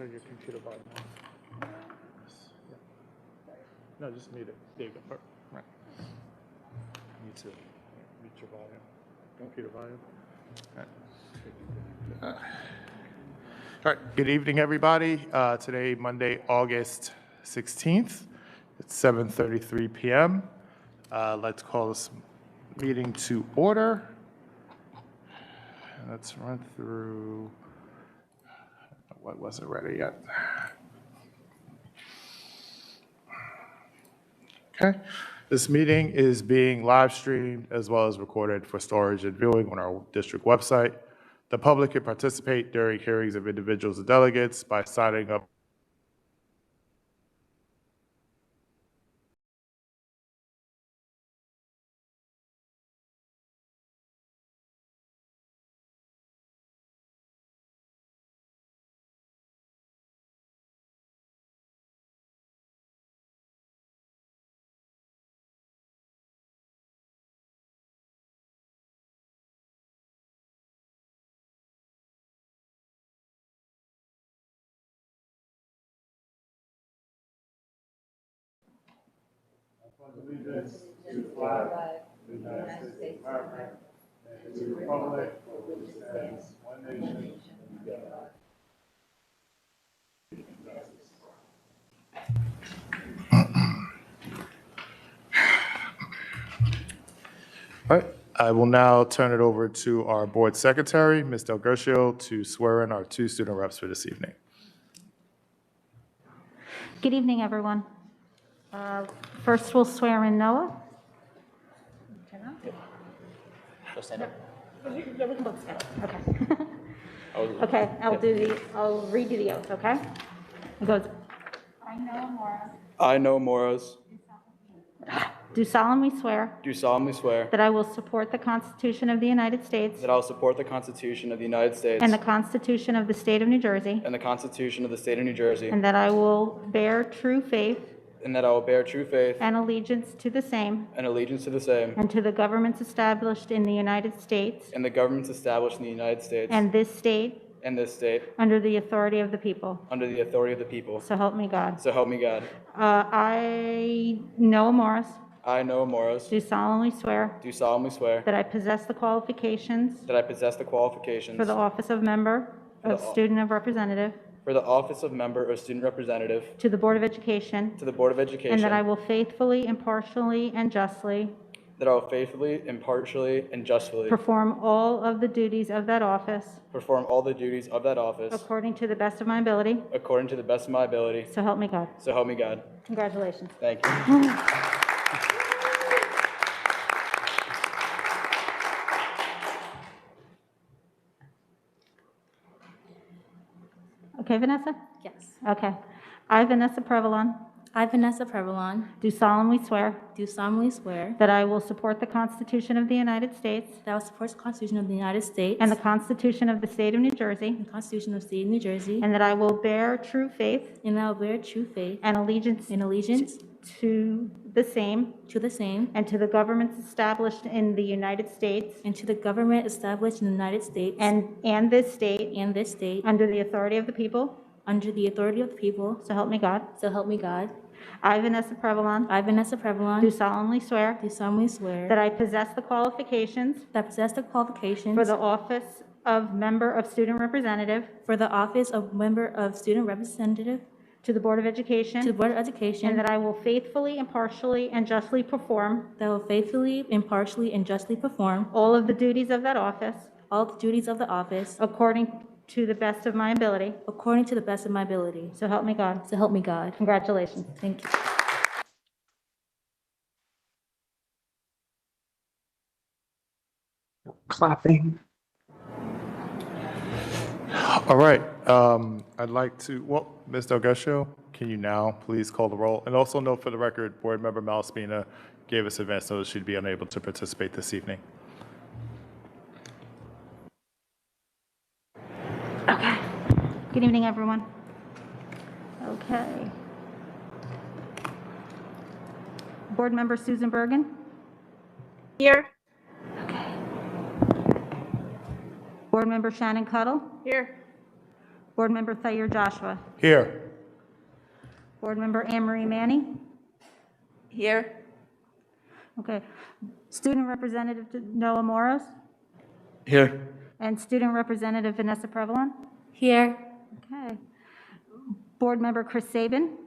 turn your computer volume on. Yeah. No, just mute it. There you go. Right. Me too. Mute your volume. Computer volume. All right. Good evening, everybody. Today, Monday, August 16th. It's 7:33 p.m. Let's call this meeting to order. Let's run through what wasn't ready yet. Okay. This meeting is being live streamed as well as recorded for storage and viewing on our district website. The public can participate during hearings of individuals and delegates by signing up. Allegiance to the flag of the United States of America and to the republic for which it stands, one nation, under God. All right, I will now turn it over to our board secretary, Ms. Del Gershio, to swear in our two student reps for this evening. Good evening, everyone. First, we'll swear in Noah. Go stand up. Yeah, we can both stand up. Okay. Okay, I'll read you the oath, okay? It goes, I, Noah Morris, I, Noah Morris, do solemnly swear do solemnly swear that I will support the Constitution of the United States that I will support the Constitution of the United States and the Constitution of the State of New Jersey, and the Constitution of the State of New Jersey, and that I will bear true faith and that I will bear true faith and allegiance to the same and allegiance to the same and to the governments established in the United States and the governments established in the United States and this state under under the authority of the people. the authority of the people. So help me God. So help me God. I, Noah Morris, I, Noah Morris, do solemnly swear do solemnly swear that I possess the qualifications that I possess the qualifications for the office of member of student of representative for the office of member or student representative to the Board of Education, to the Board of Education, and that I will faithfully, impartially, and justly that I will faithfully, impartially, and justly perform all of the duties of that office perform all the duties of that office according to the best of my ability. according to the best of my ability. So help me God. So help me God. Congratulations. Thank you. Okay, Vanessa? Yes. Okay. I, Vanessa Prevalon, I, Vanessa Prevalon, do solemnly swear do solemnly swear that I will support the Constitution of the United States that I will support the Constitution of the United States and the Constitution of the State of New Jersey, and the Constitution of the State of New Jersey, and that I will bear true faith and that I will bear true faith and allegiance and allegiance to the same to the same and to the governments established in the United States and to the government established in the United States and this state and this state under the authority of the people. under the authority of the people. So help me God. So help me God. I, Vanessa Prevalon, I, Vanessa Prevalon, do solemnly swear do solemnly swear that I possess the qualifications that I possess the qualifications for the office of member of student representative for the office of member of student representative to the Board of Education, to the Board of Education, and that I will faithfully, impartially, and justly perform that I will faithfully, impartially, and justly perform all of the duties of that office all the duties of the office according to the best of my ability. according to the best of my ability. So help me God. So help me God. Congratulations. Thank you. Clapping. All right, I'd like to, well, Ms. Del Gershio, can you now please call the roll? And also note for the record, Board Member Malaspina gave us advance notice she'd be unable to participate this evening. Okay. Good evening, everyone. Okay. Board Member Susan Bergen? Here. Okay. Board Member Shannon Cuttle? Here. Board Member Thayer Joshua. Here. Board Member Anne Marie Manning. Here. Okay. Student Representative Noah Moros. Here. And Student Representative Vanessa Prevalon. Here. Okay. Board Member Chris Sabin.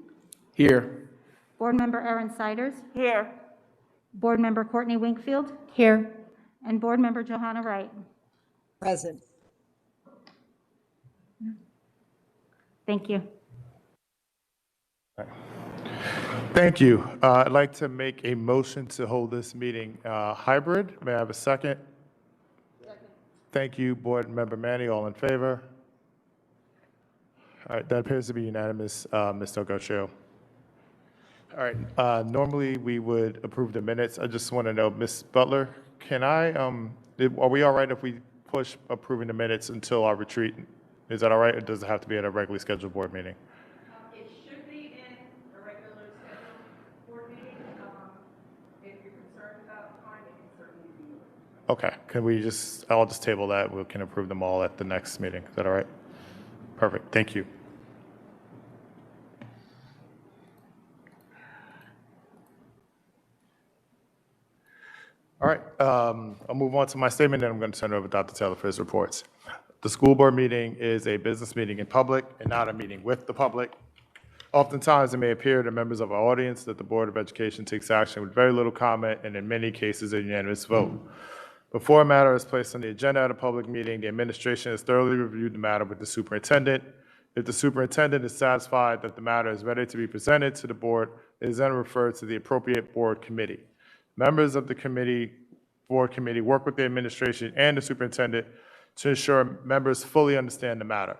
Here. Board Member Erin Siders. Here. Board Member Courtney Winkfield. Here. And Board Member Johanna Wright. Present. Thank you. Thank you. I'd like to make a motion to hold this meeting hybrid. May I have a second? Thank you, Board Member Manny. All in favor? All right, that appears to be unanimous, Ms. Delgado. All right, normally we would approve the minutes. I just want to know, Ms. Butler, are we all right if we push approving the minutes until our retreat? Is that all right, or does it have to be at a regularly scheduled board meeting? It should be in a regular scheduled board meeting. If you're concerned about time, it can certainly be. Okay, I'll just table that. We can approve them all at the next meeting. Is that all right? Perfect, thank you. All right, I'll move on to my statement, and I'm going to turn it over to Dr. Taylor for his reports. The school board meeting is a business meeting in public and not a meeting with the public. Oftentimes, it may appear to members of our audience that the Board of Education takes action with very little comment and in many cases, a unanimous vote. Before a matter is placed on the agenda at a public meeting, the administration has thoroughly reviewed the matter with the superintendent. If the superintendent is satisfied that the matter is ready to be presented to the board, it is then referred to the appropriate board committee. Members of the board committee work with the administration and the superintendent to ensure members fully understand the matter.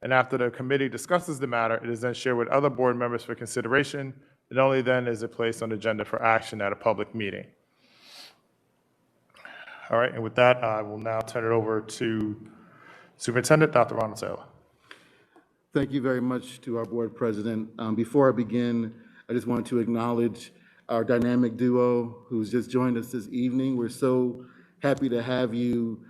And after the committee discusses the matter, it is then shared with other board members for consideration, and only then is it placed on the agenda for action at a public meeting. All right, and with that, I will now turn it over to Superintendent Dr. Ronald Taylor. Thank you very much to our board president. Before I begin, I just want to acknowledge our dynamic duo who's just joined us this evening. We're so happy to have you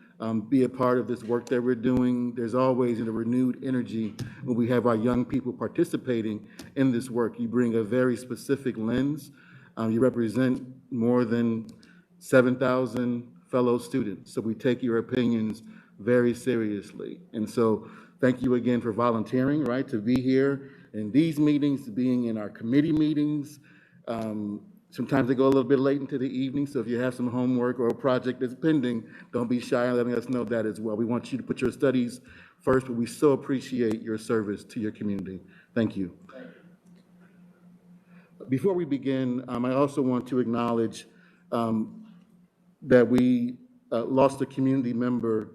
be a part of this work that we're doing. There's always a renewed energy when we have our young people participating in this work. You bring a very specific lens. You represent more than 7,000 fellow students, so we take your opinions very seriously. And so thank you again for volunteering, right, to be here in these meetings, to being in our committee meetings. Sometimes they go a little bit late into the evening, so if you have some homework or a project that's pending, don't be shy in letting us know that as well. We want you to put your studies first, but we so appreciate your service to your community. Thank you. Before we begin, I also want to acknowledge that we lost a community member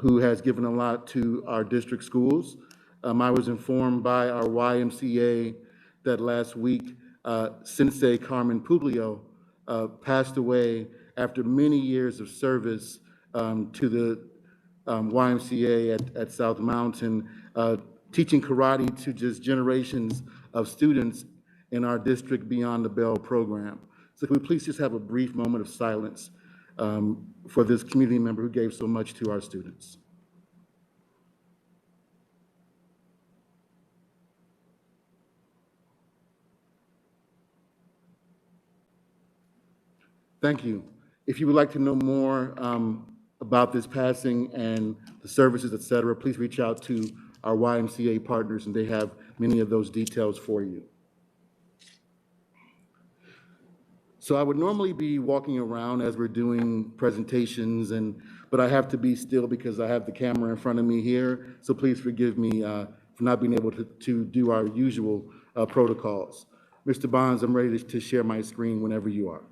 who has given a lot to our district schools. I was informed by our YMCA that last week Sensei Carmen Publio passed away after many years of service to the YMCA at South Mountain, teaching karate to just generations of students in our district beyond the Bell program. So could we please just have a brief moment of silence for this community member who gave so much to our students. Thank you. If you would like to know more about this passing and the services, et cetera, please reach out to our YMCA partners, and they have many of those details for you. So I would normally be walking around as we're doing presentations, but I have to be still because I have the camera in front of me here, so please forgive me for not being able to do our usual protocols. Mr. Bonds, I'm ready to share my screen whenever you are.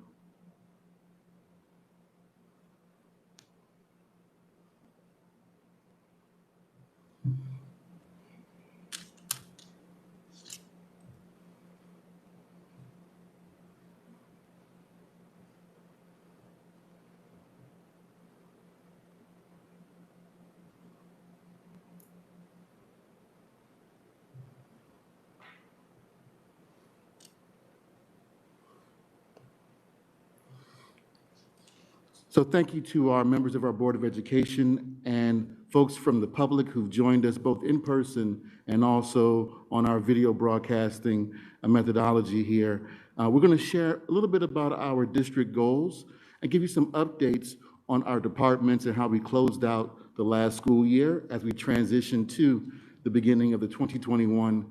So thank you to our members of our Board of Education and folks from the public who've joined us both in person and also on our video broadcasting methodology here. We're going to share a little bit about our district goals and give you some updates on our departments and how we closed out the last school year as we transition to the beginning of the 2021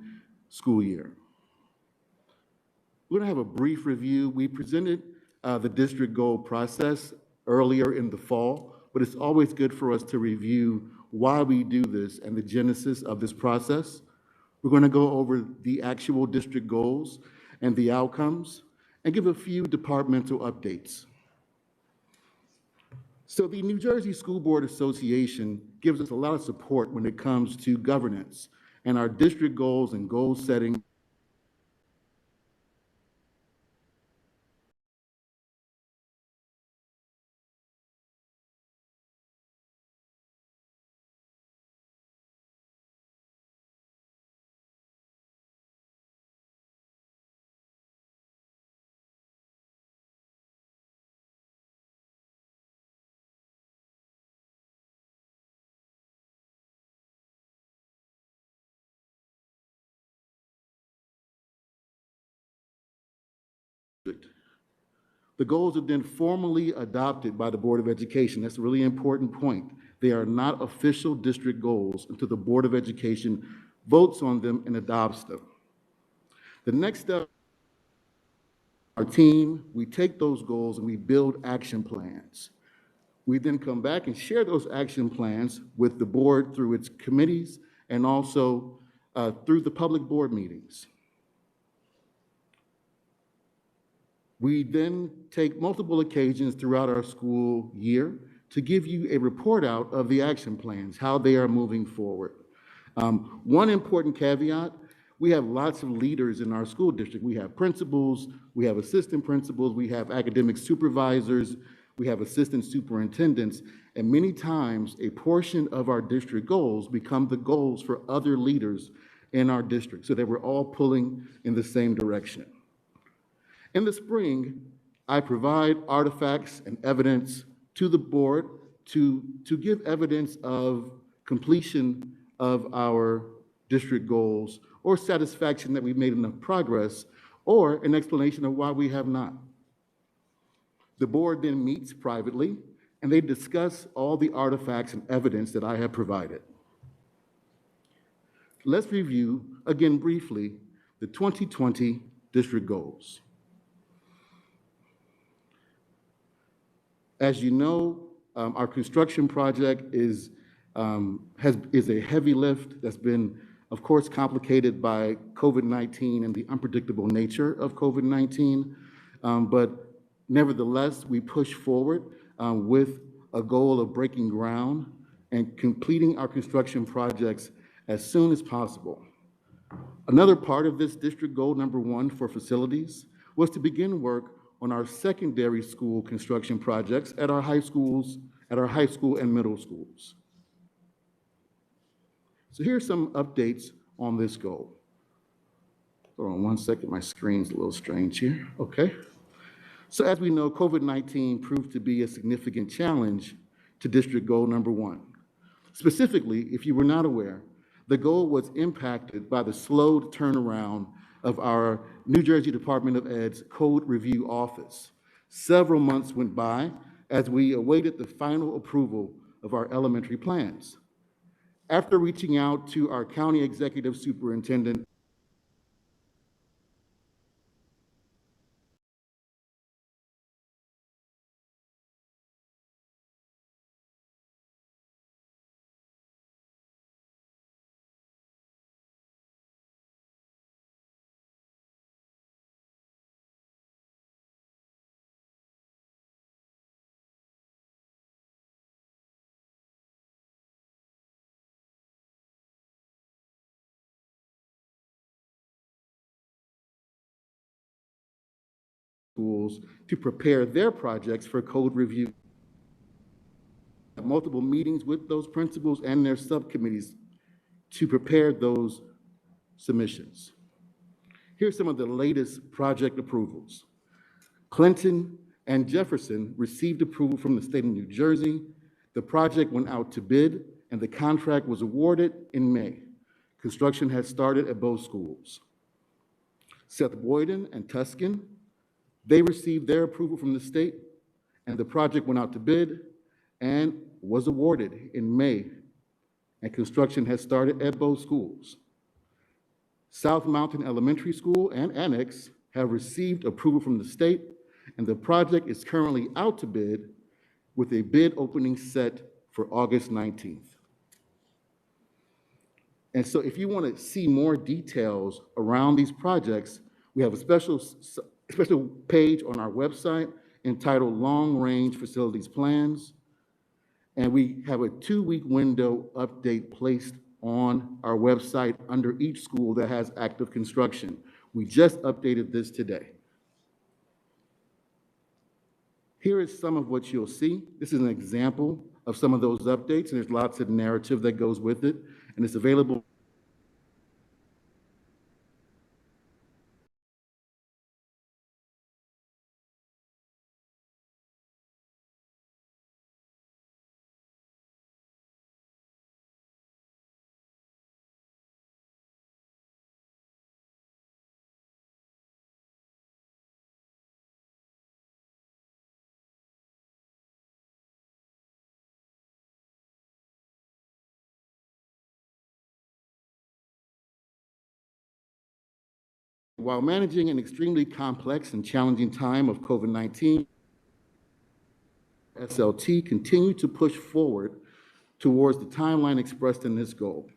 school year. We're going to have a brief review. We presented the district goal process earlier in the fall, but it's always good for us to review why we do this and the genesis of this process. We're going to go over the actual district goals and the outcomes and give a few departmental updates. So the New Jersey School Board Association gives us a lot of support when it comes to governance and our district goals and goal setting. The goals are then formally adopted by the Board of Education. That's a really important point. They are not official district goals until the Board of Education votes on them and adopts them. The next step, our team, we take those goals and we build action plans. We then come back and share those action plans with the board through its committees and also through the public board meetings. We then take multiple occasions throughout our school year to give you a report out of the action plans, how they are moving forward. One important caveat, we have lots of leaders in our school district. We have principals, we have assistant principals, we have academic supervisors, we have assistant superintendents, and many times a portion of our district goals become the goals for other leaders in our district, so that we're all pulling in the same direction. In the spring, I provide artifacts and evidence to the board to give evidence of completion of our district goals or satisfaction that we've made enough progress or an explanation of why we have not. The board then meets privately and they discuss all the artifacts and evidence that I have provided. Let's review again briefly the 2020 district goals. As you know, our construction project is a heavy lift that's been, of course, complicated by COVID-19 and the unpredictable nature of COVID-19. But nevertheless, we push forward with a goal of breaking ground and completing our construction projects as soon as possible. Another part of this district goal, number 1 for facilities, was to begin work on our secondary school construction projects at our high school and middle schools. So here's some updates on this goal. Hold on one second, my screen's a little strange here. Okay. So as we know, COVID-19 proved to be a significant challenge to district goal number 1. Specifically, if you were not aware, the goal was impacted by the slowed turnaround of our New Jersey Department of Ed's Code Review Office. Several months went by as we awaited the final approval of our elementary plans. After reaching out to our county executive superintendent, schools to prepare their projects for code review. Multiple meetings with those principals and their subcommittees to prepare those submissions. Here's some of the latest project approvals. Clinton and Jefferson received approval from the state of New Jersey. The project went out to bid and the contract was awarded in May. Construction has started at both schools. Seth Boyden and Tuscan, they received their approval from the state, and the project went out to bid and was awarded in May, and construction has started at both schools. South Mountain Elementary School and Annex have received approval from the state, and the project is currently out to bid with a bid opening set for August 19th. And so if you want to see more details around these projects, we have a special page on our website entitled Long Range Facilities Plans. And we have a 2-week window update placed on our website under each school that has active construction. We just updated this today. Here is some of what you'll see. This is an example of some of those updates, and there's lots of narrative that goes with it, and it's available. While managing an extremely complex and challenging time of COVID-19, SLT continued to push forward towards the timeline expressed in this goal.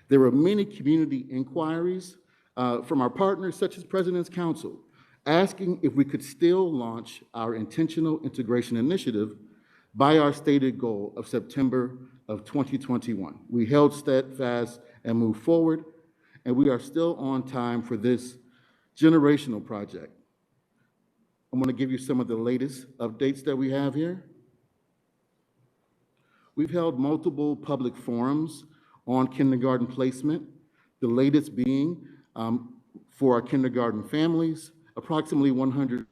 There were many community inquiries from our partners, such as President's Council, asking if we could still launch our Intentional Integration Initiative by our stated goal of September of 2021. We held steadfast and moved forward, and we are still on time for this generational project. I'm going to give you some of the latest updates that we have here. We've held multiple public forums on kindergarten placement, the latest being for our kindergarten families, approximately 100.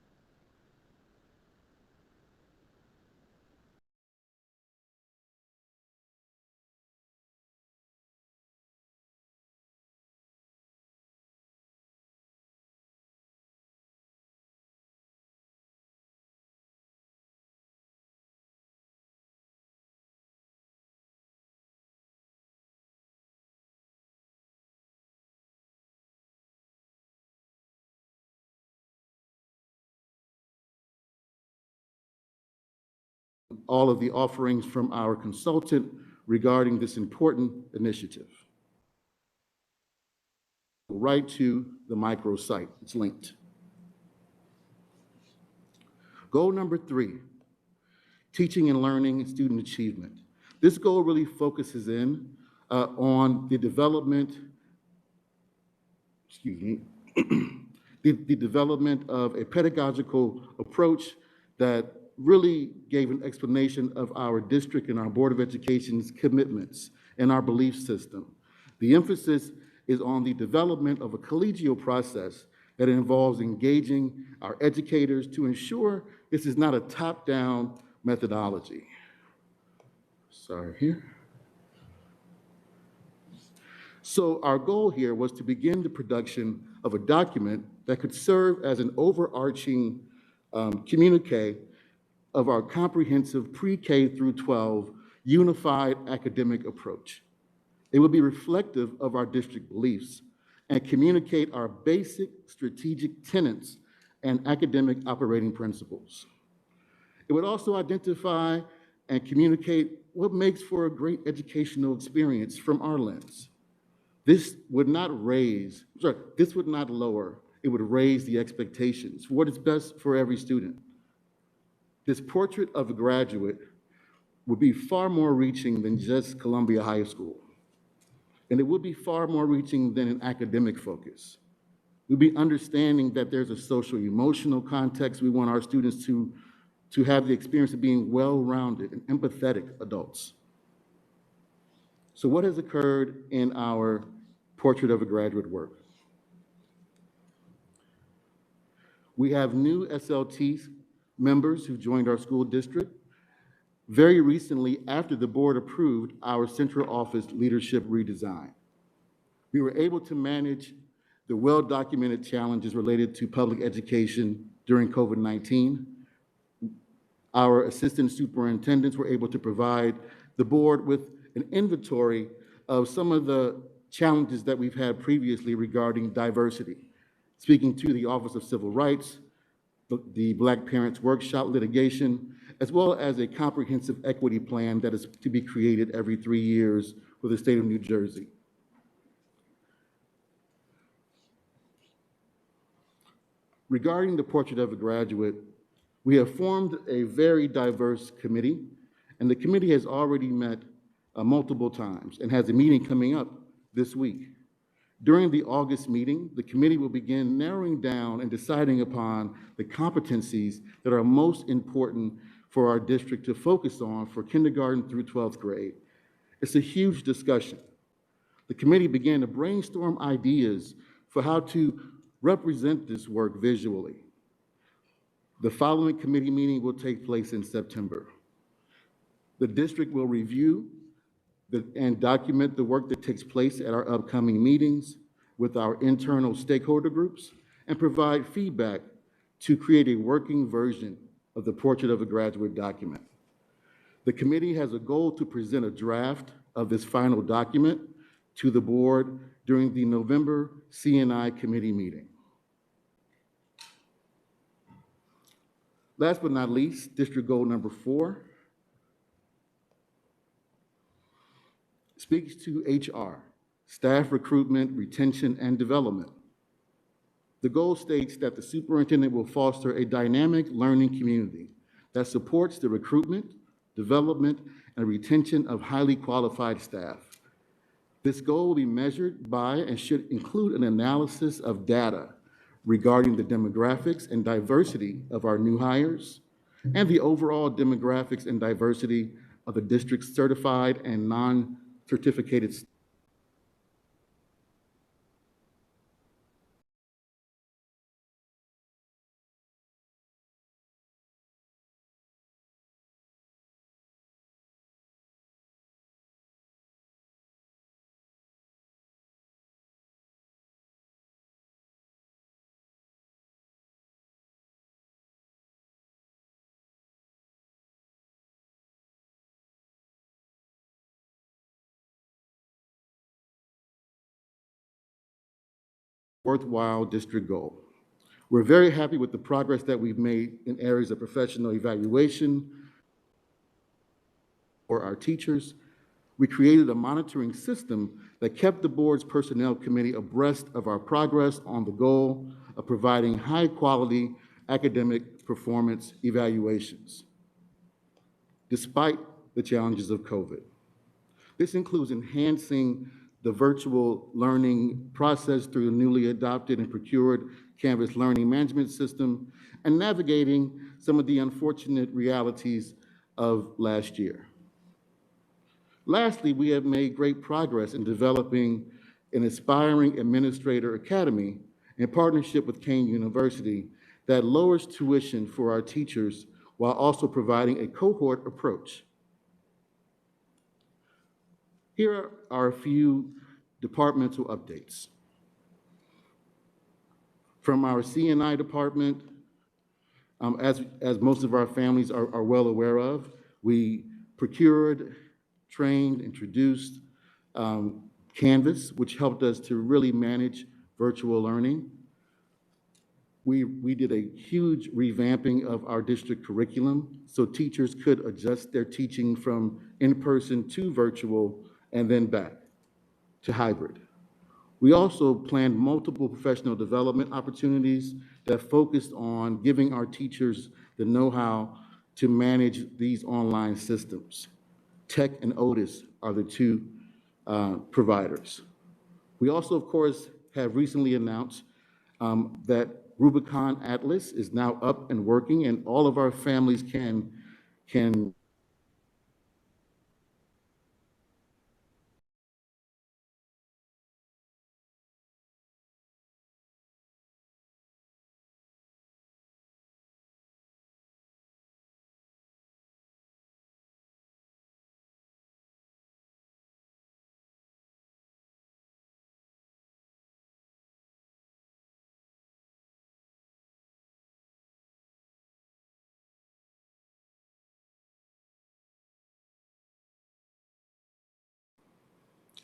All of the offerings from our consultant regarding this important initiative. Right to the microsite, it's linked. Goal number 3, teaching and learning and student achievement. This goal really focuses in on the development, the development of a pedagogical approach that really gave an explanation of our district and our Board of Education's commitments and our belief system. The emphasis is on the development of a collegial process that involves engaging our educators to ensure this is not a top-down methodology. Sorry here. So our goal here was to begin the production of a document that could serve as an overarching communique of our comprehensive pre-K through 12 unified academic approach. It would be reflective of our district beliefs and communicate our basic strategic tenets and academic operating principles. It would also identify and communicate what makes for a great educational experience from our lens. This would not lower, it would raise the expectations for what is best for every student. This portrait of a graduate would be far more reaching than just Columbia High School. And it would be far more reaching than an academic focus. We'd be understanding that there's a social emotional context. We want our students to have the experience of being well-rounded and empathetic adults. So what has occurred in our portrait of a graduate work? We have new SLT members who joined our school district. very recently after the board approved our central office leadership redesign. We were able to manage the well-documented challenges related to public education during COVID-19. Our assistant superintendents were able to provide the board with an inventory of some of the challenges that we've had previously regarding diversity, speaking to the Office of Civil Rights, the Black Parents Workshop litigation, as well as a comprehensive equity plan that is to be created every 3 years for the state of New Jersey. Regarding the Portrait of a Graduate, we have formed a very diverse committee, and the committee has already met multiple times and has a meeting coming up this week. During the August meeting, the committee will begin narrowing down and deciding upon the competencies that are most important for our district to focus on for kindergarten through 12th grade. It's a huge discussion. The committee began to brainstorm ideas for how to represent this work visually. The following committee meeting will take place in September. The district will review and document the work that takes place at our upcoming meetings with our internal stakeholder groups and provide feedback to create a working version of the Portrait of a Graduate document. The committee has a goal to present a draft of this final document to the board during the November C&I committee meeting. Last but not least, district goal number 4 speaks to HR, staff recruitment, retention, and development. The goal states that the superintendent will foster a dynamic learning community that supports the recruitment, development, and retention of highly qualified staff. This goal will be measured by and should include an analysis of data regarding the demographics and diversity of our new hires and the overall demographics and diversity of the district's certified and non-certificated staff. Worthwhile district goal. We're very happy with the progress that we've made in areas of professional evaluation for our teachers. We created a monitoring system that kept the board's personnel committee abreast of our progress on the goal of providing high-quality academic performance evaluations, despite the challenges of COVID. This includes enhancing the virtual learning process through a newly adopted and procured Canvas learning management system and navigating some of the unfortunate realities of last year. Lastly, we have made great progress in developing an aspiring administrator academy in partnership with Kane University that lowers tuition for our teachers while also providing a cohort approach. Here are a few departmental updates. From our C&I department, as most of our families are well aware of, we procured, trained, introduced Canvas, which helped us to really manage virtual learning. We did a huge revamping of our district curriculum so teachers could adjust their teaching from in-person to virtual and then back to hybrid. We also planned multiple professional development opportunities that focused on giving our teachers the know-how to manage these online systems. Tech and Otis are the two providers. We also, of course, have recently announced that Rubicon Atlas is now up and working, and all of our families can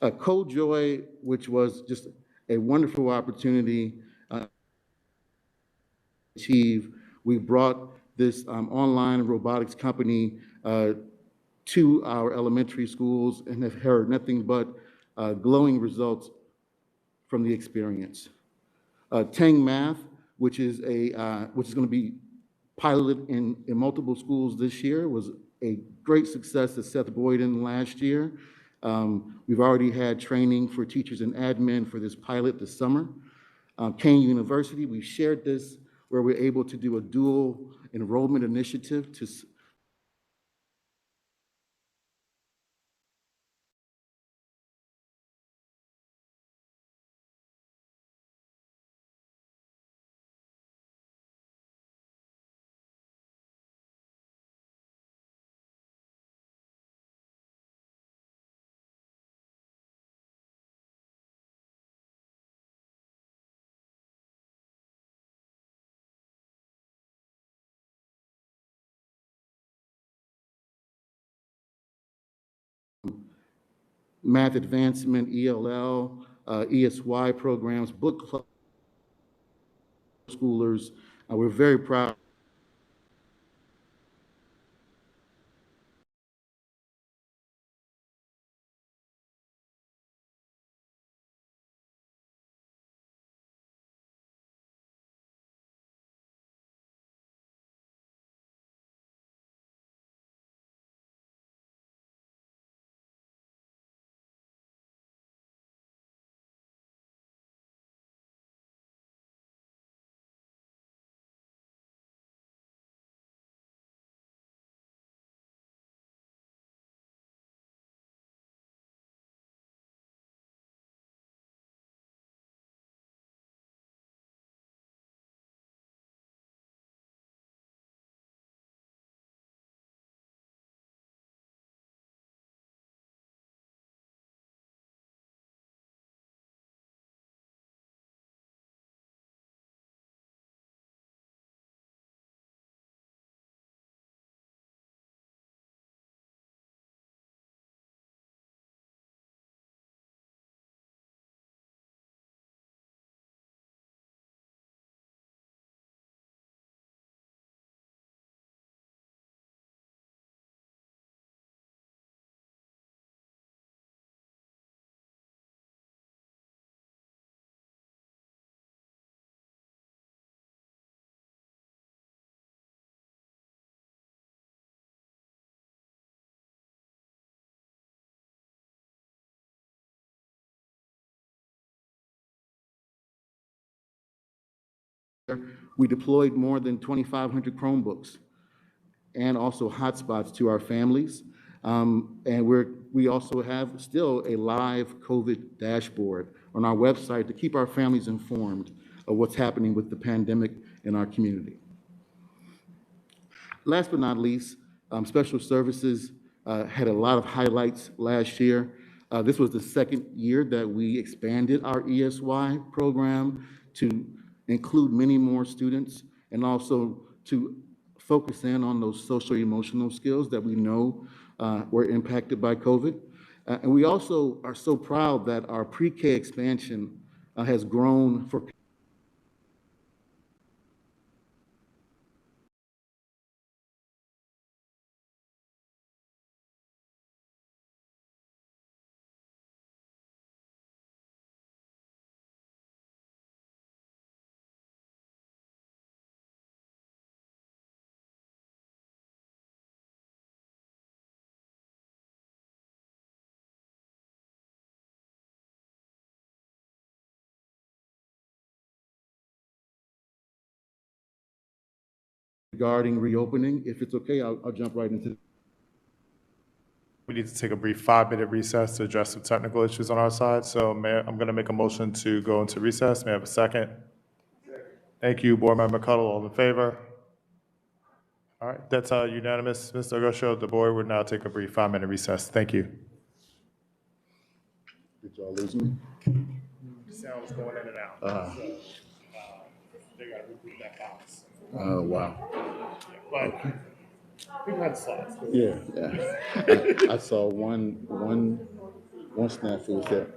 CoJoy, which was just a wonderful opportunity to achieve. We brought this online robotics company to our elementary schools and have heard nothing but glowing results from the experience. Tang Math, which is going to be piloted in multiple schools this year, was a great success at Seth Boyden last year. We've already had training for teachers and admin for this pilot this summer. Kane University, we shared this where we're able to do a dual enrollment initiative to math advancement, ELL, ESY programs, book club schoolers. We're very proud. We deployed more than 2,500 Chromebooks and also hotspots to our families. And we also have still a live COVID dashboard on our website to keep our families informed of what's happening with the pandemic in our community. Last but not least, special services had a lot of highlights last year. This was the second year that we expanded our ESY program to include many more students and also to focus in on those social emotional skills that we know were impacted by COVID. And we also are so proud that our pre-K expansion has grown for regarding reopening. If it's okay, I'll jump right into. We need to take a brief 5-minute recess to address some technical issues on our side. So I'm going to make a motion to go into recess. May I have a second? Thank you, Board Member Cuddle. All in favor? All right, that's unanimous. Mr. Ogosho, the board would now take a brief 5-minute recess. Thank you. Did y'all lose me? Sound was going in and out. They got to reboot that box. Oh, wow. But we had slides. Yeah. I saw one One snafu is there.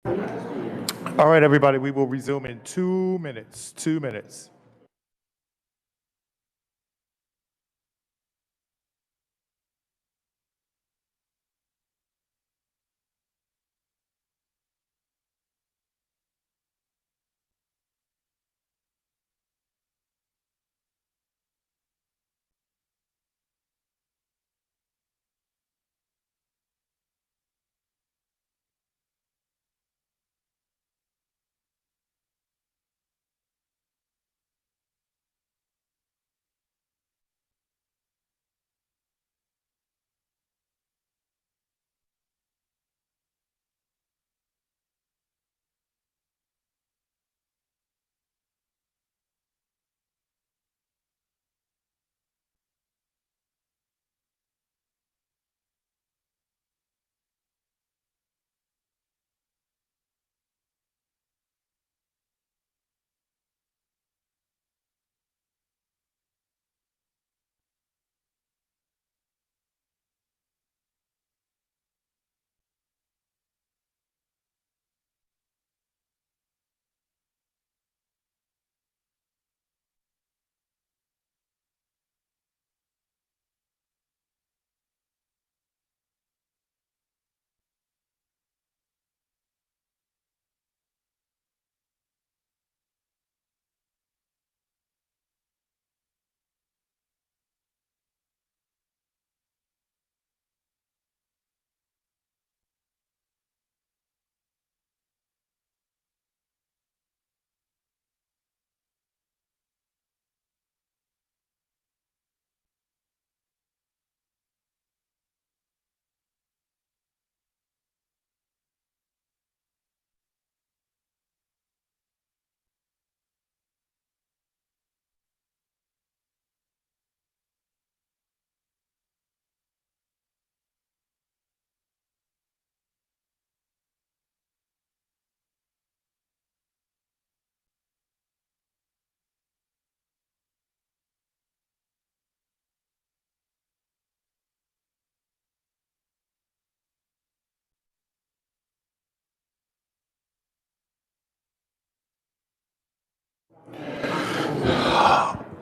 All right, everybody, we will resume in 2 minutes. 2 minutes.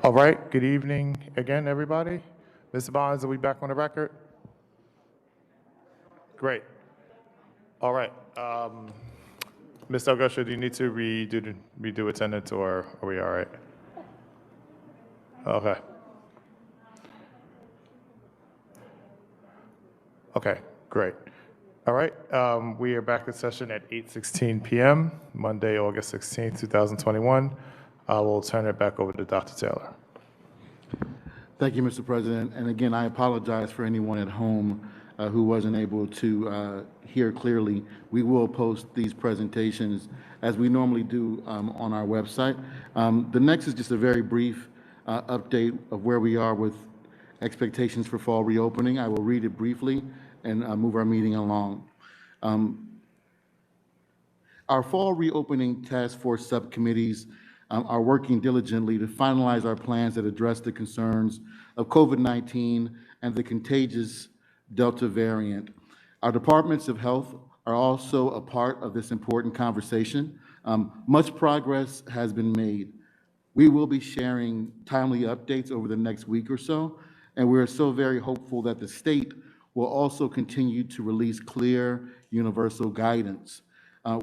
All right, good evening again, everybody. Mr. Bonds, are we back on the record? Great. All right. Ms. Delgado, do you need to redo attendance, or are we all right? Okay. Okay, great. All right, we are back in session at 8:16 p.m., Monday, August 16th, 2021. I will turn it back over to Dr. Taylor. Thank you, Mr. President. And again, I apologize for anyone at home who wasn't able to hear clearly. We will post these presentations as we normally do on our website. The next is just a very brief update of where we are with expectations for fall reopening. I will read it briefly and move our meeting along. Our fall reopening task force subcommittees are working diligently to finalize our plans that address the concerns of COVID-19 and the contagious Delta variant. Our departments of health are also a part of this important conversation. Much progress has been made. We will be sharing timely updates over the next week or so, and we're so very hopeful that the state will also continue to release clear, universal guidance.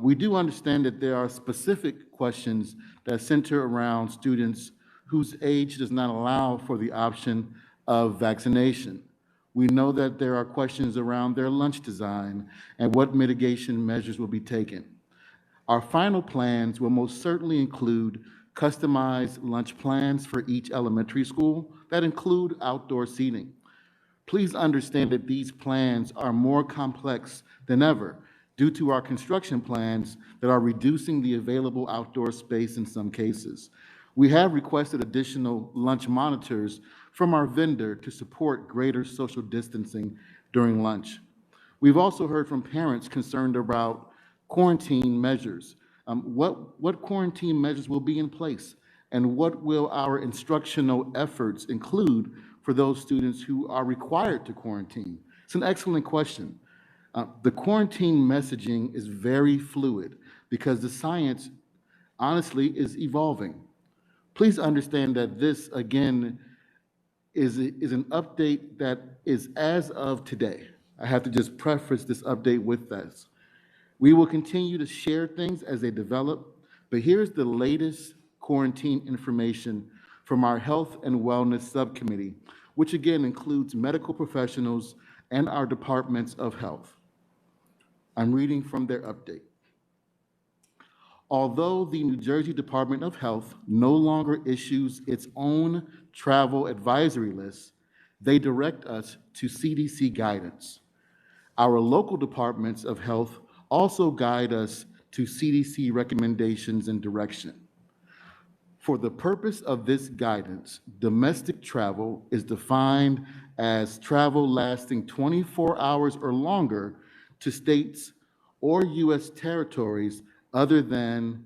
We do understand that there are specific questions that center around students whose age does not allow for the option of vaccination. We know that there are questions around their lunch design and what mitigation measures will be taken. Our final plans will most certainly include customized lunch plans for each elementary school that include outdoor seating. Please understand that these plans are more complex than ever due to our construction plans that are reducing the available outdoor space in some cases. We have requested additional lunch monitors from our vendor to support greater social distancing during lunch. We've also heard from parents concerned about quarantine measures. What quarantine measures will be in place, and what will our instructional efforts include for those students who are required to quarantine? It's an excellent question. The quarantine messaging is very fluid because the science, honestly, is evolving. Please understand that this, again, is an update that is as of today. I have to just preface this update with this. We will continue to share things as they develop, but here's the latest quarantine information from our Health and Wellness Subcommittee, which again includes medical professionals and our departments of health. I'm reading from their update. Although the New Jersey Department of Health no longer issues its own travel advisory list, they direct us to CDC guidance. Our local departments of health also guide us to CDC recommendations and direction. For the purpose of this guidance, domestic travel is defined as travel lasting 24 hours or longer to states or U.S. territories other than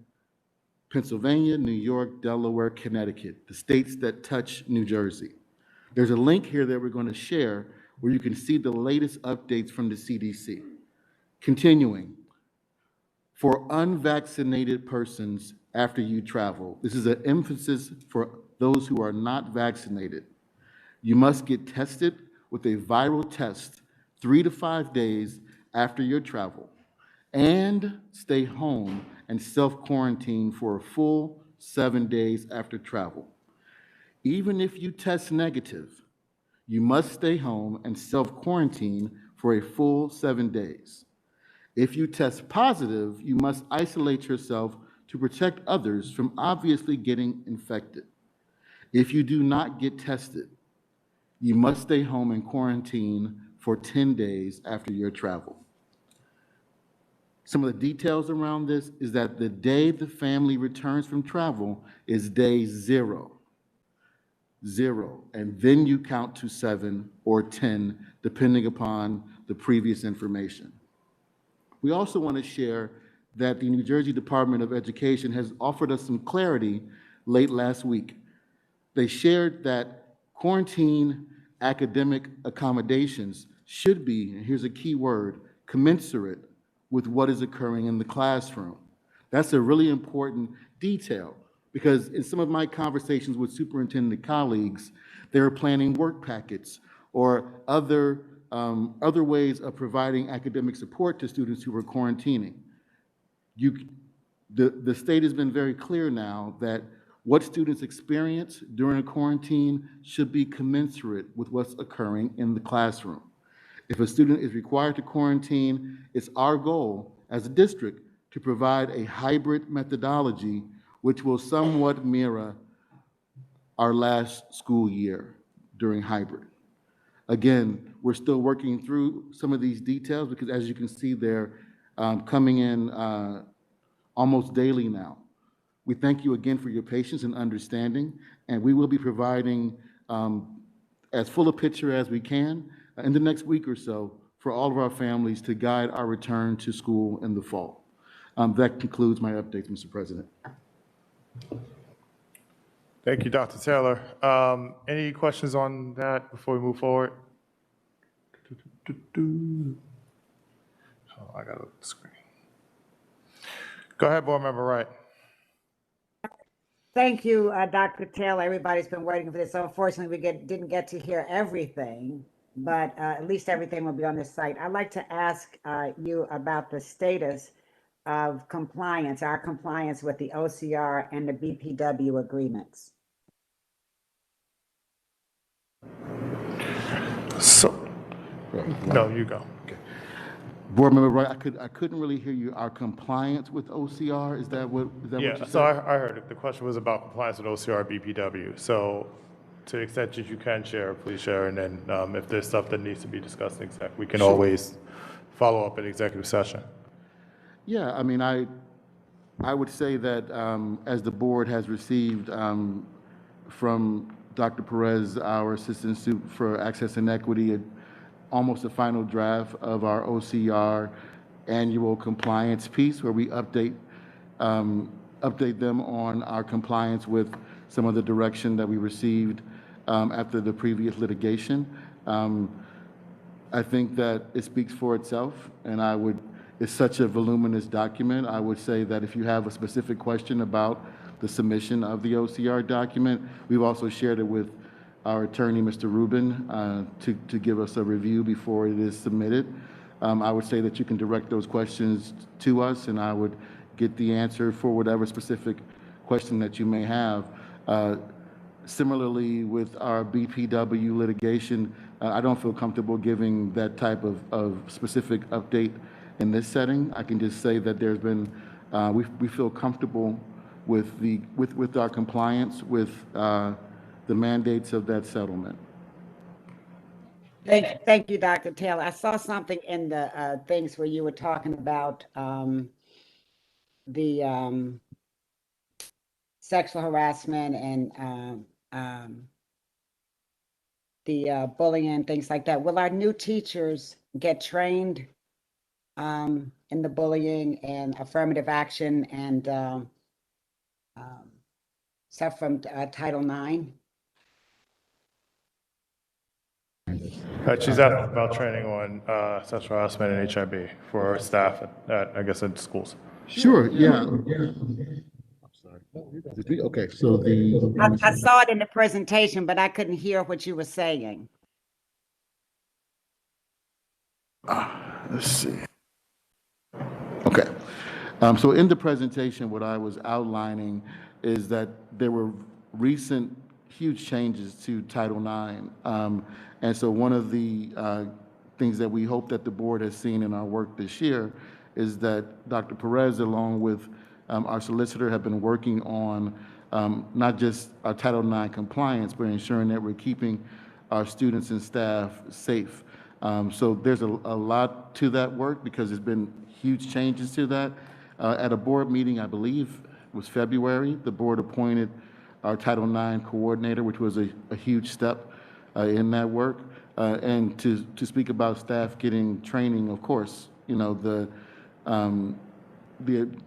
Pennsylvania, New York, Delaware, Connecticut, the states that touch New Jersey. There's a link here that we're going to share where you can see the latest updates from the CDC. Continuing, for unvaccinated persons after you travel, this is an emphasis for those who are not vaccinated. You must get tested with a viral test 3 to 5 days after your travel and stay home and self-quarantine for a full 7 days after travel. Even if you test negative, you must stay home and self-quarantine for a full 7 days. If you test positive, you must isolate yourself to protect others from obviously getting infected. If you do not get tested, you must stay home and quarantine for 10 days after your travel. Some of the details around this is that the day the family returns from travel is day 0, and then you count to 7 or 10, depending upon the previous information. We also want to share that the New Jersey Department of Education has offered us some clarity late last week. They shared that quarantine academic accommodations should be, and here's a key word, commensurate with what is occurring in the classroom. That's a really important detail because in some of my conversations with superintendent colleagues, they're planning work packets or other ways of providing academic support to students who are quarantining. The state has been very clear now that what students experience during a quarantine should be commensurate with what's occurring in the classroom. If a student is required to quarantine, it's our goal as a district to provide a hybrid methodology which will somewhat mirror our last school year during hybrid. Again, we're still working through some of these details because as you can see, they're coming in almost daily now. We thank you again for your patience and understanding, and we will be providing as full a picture as we can in the next week or so for all of our families to guide our return to school in the fall. That concludes my updates, Mr. President. Thank you, Dr. Taylor. Any questions on that before we move forward? Oh, I got a screen. Go ahead, Board Member Wright. Thank you, Dr. Taylor. Everybody's been waiting for this. Unfortunately, we didn't get to hear everything, but at least everything will be on this site. I'd like to ask you about the status of compliance, our compliance with the OCR and the BPW agreements. So, no, you go. Okay. Board Member Wright, I couldn't really hear you. Our compliance with OCR, is that what you said? So I heard it. The question was about compliance with OCR BPW. So to the extent that you can share, please share. And then if there's stuff that needs to be discussed in exec, we can always follow up in executive session. Yeah, I mean, I would say that as the board has received from Dr. Perez, our Assistant Sup for Access and Equity, almost a final draft of our OCR annual compliance piece where we update them on our compliance with some of the direction that we received after the previous litigation. I think that it speaks for itself, and it's such a voluminous document. I would say that if you have a specific question about the submission of the OCR document, we've also shared it with our attorney, Mr. Rubin, to give us a review before it is submitted. I would say that you can direct those questions to us, and I would get the answer for whatever specific question that you may have. Similarly, with our BPW litigation, I don't feel comfortable giving that type of specific update in this setting. I can just say that there's been, we feel comfortable with our compliance with the mandates of that settlement. Thank you, Dr. Taylor. I saw something in the things where you were talking about the sexual harassment and the bullying and things like that. Will our new teachers get trained in the bullying and affirmative action and stuff from Title IX? She's asking about training on sexual harassment and HIB for staff at, I guess, at schools. Sure, yeah. Okay, so I saw it in the presentation, but I couldn't hear what you were saying. let's see. Okay. So in the presentation, what I was outlining is that there were recent huge changes to Title IX. And so one of the things that we hope that the board has seen in our work this year is that Dr. Perez, along with our solicitor, have been working on not just our Title IX compliance, but ensuring that we're keeping our students and staff safe. So there's a lot to that work because there's been huge changes to that. At a board meeting, I believe it was February, the board appointed our Title IX coordinator, which was a huge step in that work. And to speak about staff getting training, of course, you know,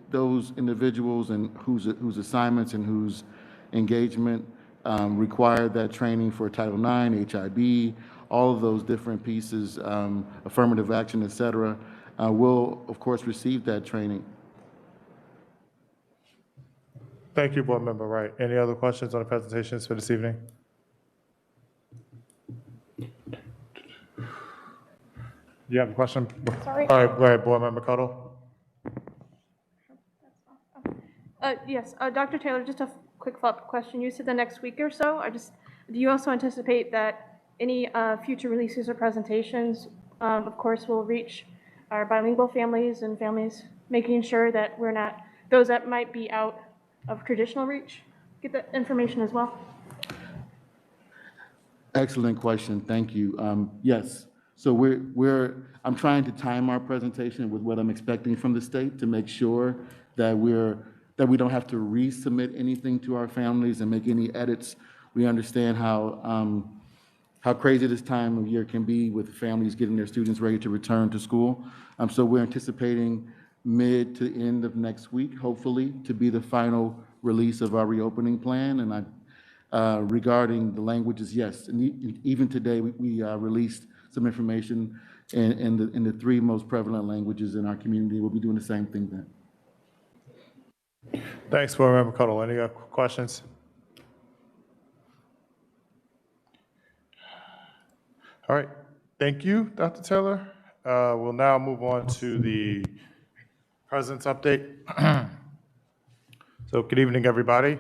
those individuals and whose assignments and whose engagement require that training for Title IX, HIB, all of those different pieces, affirmative action, et cetera, will, of course, receive that training. Thank you, Board Member Wright. Any other questions on the presentations for this evening? You have a question? Sorry. All right, go ahead, Board Member Cuttle. Yes, Dr. Taylor, just a quick follow-up question. You said the next week or so. Do you also anticipate that any future releases or presentations, of course, will reach our bilingual families and families, making sure that we're not, those that might be out of traditional reach, get that information as well? Excellent question. Thank you. Yes. So I'm trying to time our presentation with what I'm expecting from the state to make sure that we don't have to resubmit anything to our families and make any edits. We understand how crazy this time of year can be with families getting their students ready to return to school. So we're anticipating mid to end of next week, hopefully, to be the final release of our reopening plan. And regarding the languages, yes, and even today we released some information in the 3 most prevalent languages in our community. We'll be doing the same thing then. Thanks, Board Member Cuttle. Any other questions? All right. Thank you, Dr. Taylor. We'll now move on to the President's update. So good evening, everybody.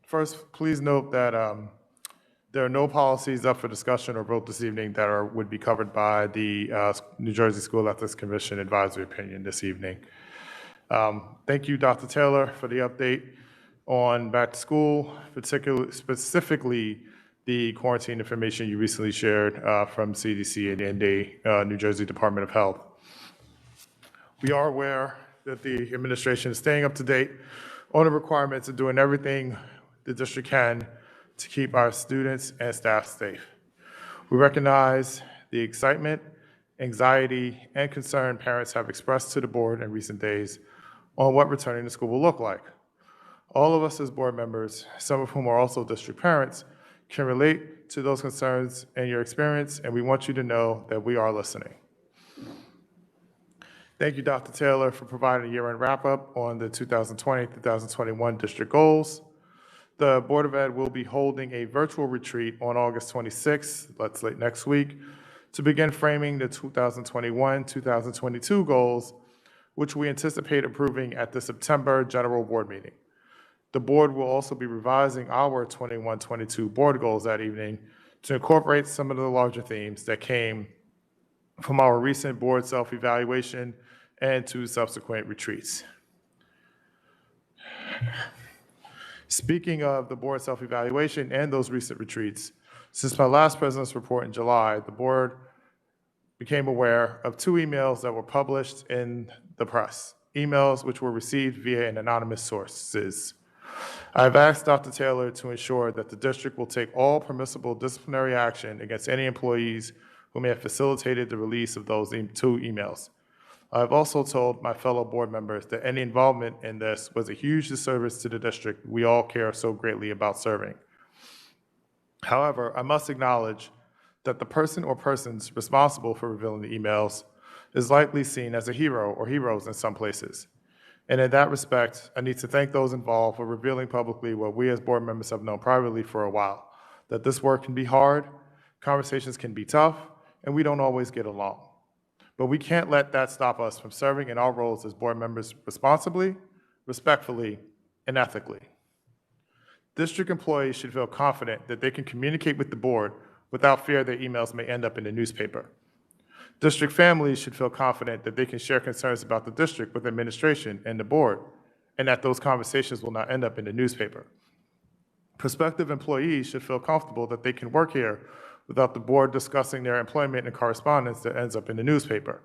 First, please note that there are no policies up for discussion or vote this evening that would be covered by the New Jersey School Ethics Commission advisory opinion this evening. Thank you, Dr. Taylor, for the update on back to school, specifically the quarantine information you recently shared from CDC and the New Jersey Department of Health. We are aware that the administration is staying up to date on the requirements and doing everything the district can to keep our students and staff safe. We recognize the excitement, anxiety, and concern parents have expressed to the board in recent days on what returning to school will look like. All of us as board members, some of whom are also district parents, can relate to those concerns and your experience, and we want you to know that we are listening. Thank you, Dr. Taylor, for providing a year-end wrap-up on the 2020-2021 district goals. The Board of Ed will be holding a virtual retreat on August 26th, that's late next week, to begin framing the 2021-2022 goals, which we anticipate approving at the September General Board meeting. The board will also be revising our 21-22 board goals that evening to incorporate some of the larger themes that came from our recent board self-evaluation and 2 subsequent retreats. Speaking of the board self-evaluation and those recent retreats, since my last president's report in July, the board became aware of 2 emails that were published in the press, emails which were received via an anonymous sources. I have asked Dr. Taylor to ensure that the district will take all permissible disciplinary action against any employees who may have facilitated the release of those 2 emails. I've also told my fellow board members that any involvement in this was a huge disservice to the district we all care so greatly about serving. However, I must acknowledge that the person or persons responsible for revealing the emails is likely seen as a hero or heroes in some places. And in that respect, I need to thank those involved for revealing publicly what we as board members have known privately for a while, that this work can be hard, conversations can be tough, and we don't always get along. But we can't let that stop us from serving in our roles as board members responsibly, respectfully, and ethically. District employees should feel confident that they can communicate with the board without fear their emails may end up in the newspaper. District families should feel confident that they can share concerns about the district with administration and the board, and that those conversations will not end up in the newspaper. Prospective employees should feel comfortable that they can work here without the board discussing their employment and correspondence that ends up in the newspaper.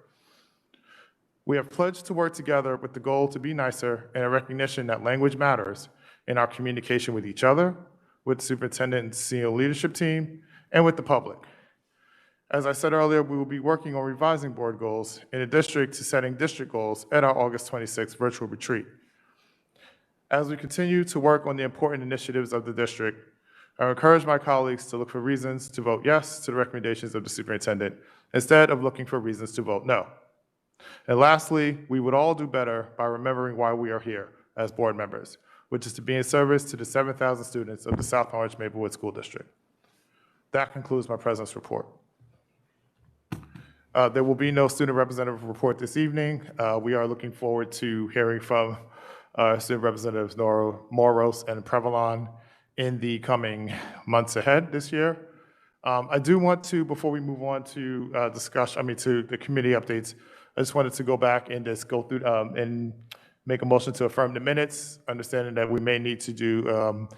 We have pledged to work together with the goal to be nicer and a recognition that language matters in our communication with each other, with the superintendent and senior leadership team, and with the public. As I said earlier, we will be working on revising board goals in a district to setting district goals at our August 26th virtual retreat. As we continue to work on the important initiatives of the district, I encourage my colleagues to look for reasons to vote yes to the recommendations of the superintendent instead of looking for reasons to vote no. And lastly, we would all do better by remembering why we are here as board members, which is to be in service to the 7,000 students of the South Orange Maplewood School District. That concludes my president's report. There will be no student representative report this evening. We are looking forward to hearing from student representatives Nora Moros and Prevalon in the coming months ahead this year. I do want to, before we move on to to the committee updates, I just wanted to go back and just go through and make a motion to affirm the minutes, understanding that we may need to do,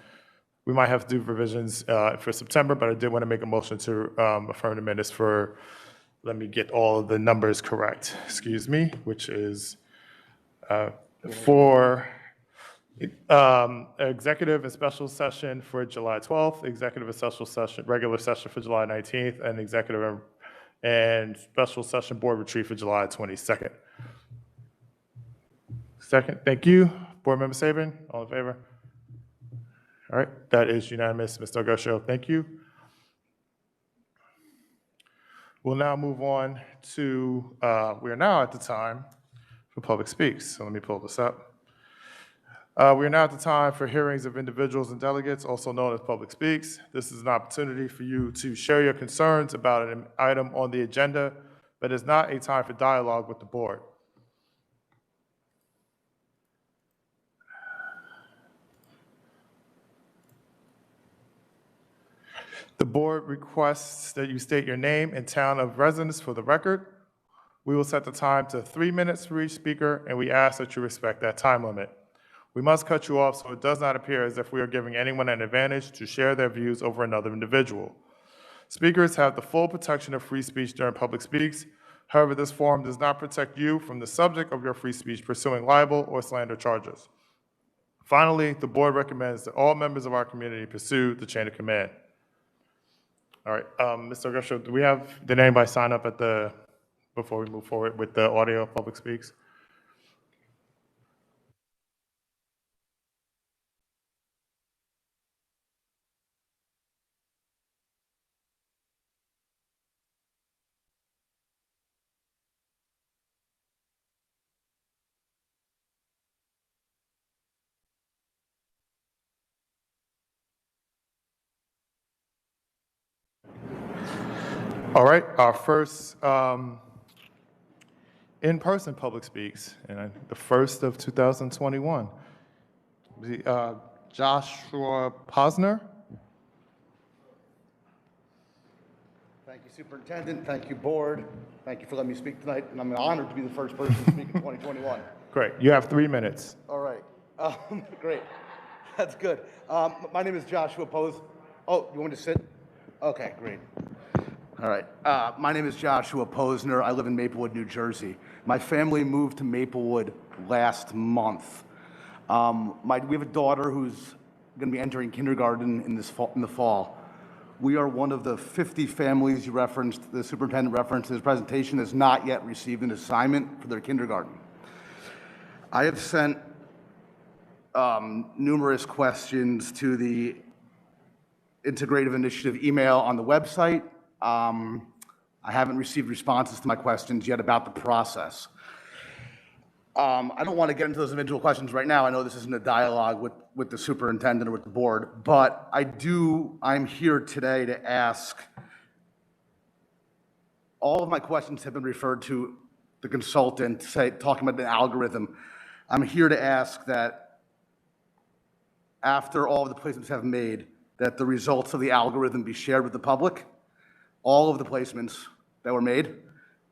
we might have to do revisions for September, but I did want to make a motion to affirm the minutes for, let me get all of the numbers correct, excuse me, which is for executive and special session for July 12th, executive and special session, regular session for July 19th, and executive and special session board retreat for July 22nd. Second, thank you. Board Member Saban, all in favor? All right, that is unanimous. Mr. Augusto, thank you. We'll now move on to, we are now at the time for public speaks. So let me pull this up. We are now at the time for hearings of individuals and delegates, also known as public speaks. This is an opportunity for you to share your concerns about an item on the agenda, but it's not a time for dialogue with the board. The board requests that you state your name and town of residence for the record. We will set the time to 3 minutes for each speaker, and we ask that you respect that time limit. We must cut you off so it does not appear as if we are giving anyone an advantage to share their views over another individual. Speakers have the full protection of free speech during public speaks. However, this forum does not protect you from the subject of your free speech pursuing libel or slander charges. Finally, the board recommends that all members of our community pursue the chain of command. All right, Mr. Augusto, do we have, did anybody sign up before we move forward with the audio of public speaks? All right, our first in-person public speaks, and the first of 2021. Joshua Posner. Thank you, Superintendent. Thank you, Board. Thank you for letting me speak tonight, and I'm honored to be the first person to speak in 2021. Great, you have 3 minutes. All right. Great. That's good. My name is Joshua Posner. Oh, you want me to sit? Okay, great. All right. My name is Joshua Posner. I live in Maplewood, New Jersey. My family moved to Maplewood last month. We have a daughter who's going to be entering kindergarten in the fall. We are one of the 50 families you referenced, the superintendent referenced in his presentation, has not yet received an assignment for their kindergarten. I have sent numerous questions to the Integrative Initiative email on the website. I haven't received responses to my questions yet about the process. I don't want to get into those individual questions right now. I know this isn't a dialogue with the superintendent or with the board, but I'm here today to ask, all of my questions have been referred to the consultant, talking about the algorithm. I'm here to ask that after all of the placements have made, that the results of the algorithm be shared with the public, all of the placements that were made,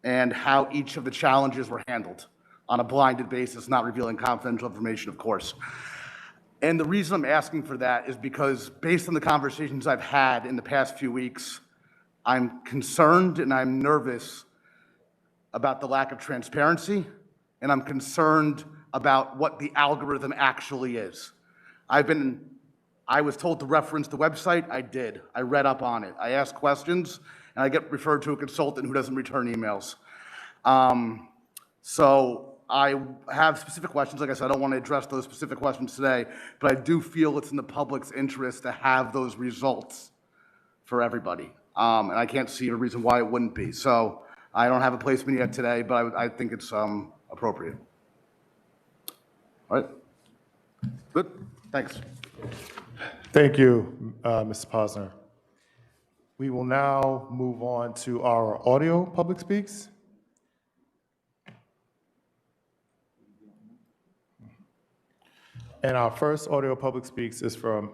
and how each of the challenges were handled on a blinded basis, not revealing confidential information, of course. And the reason I'm asking for that is because based on the conversations I've had in the past few weeks, I'm concerned and I'm nervous about the lack of transparency, and I'm concerned about what the algorithm actually is. I was told to reference the website. I did. I read up on it. I asked questions, and I get referred to a consultant who doesn't return emails. So I have specific questions. Like I said, I don't want to address those specific questions today, but I do feel it's in the public's interest to have those results for everybody. And I can't see a reason why it wouldn't be. So I don't have a placement yet today, but I think it's appropriate. All right. Good. Thanks. Thank you, Mr. Posner. We will now move on to our audio public speaks. And our first audio public speaks is from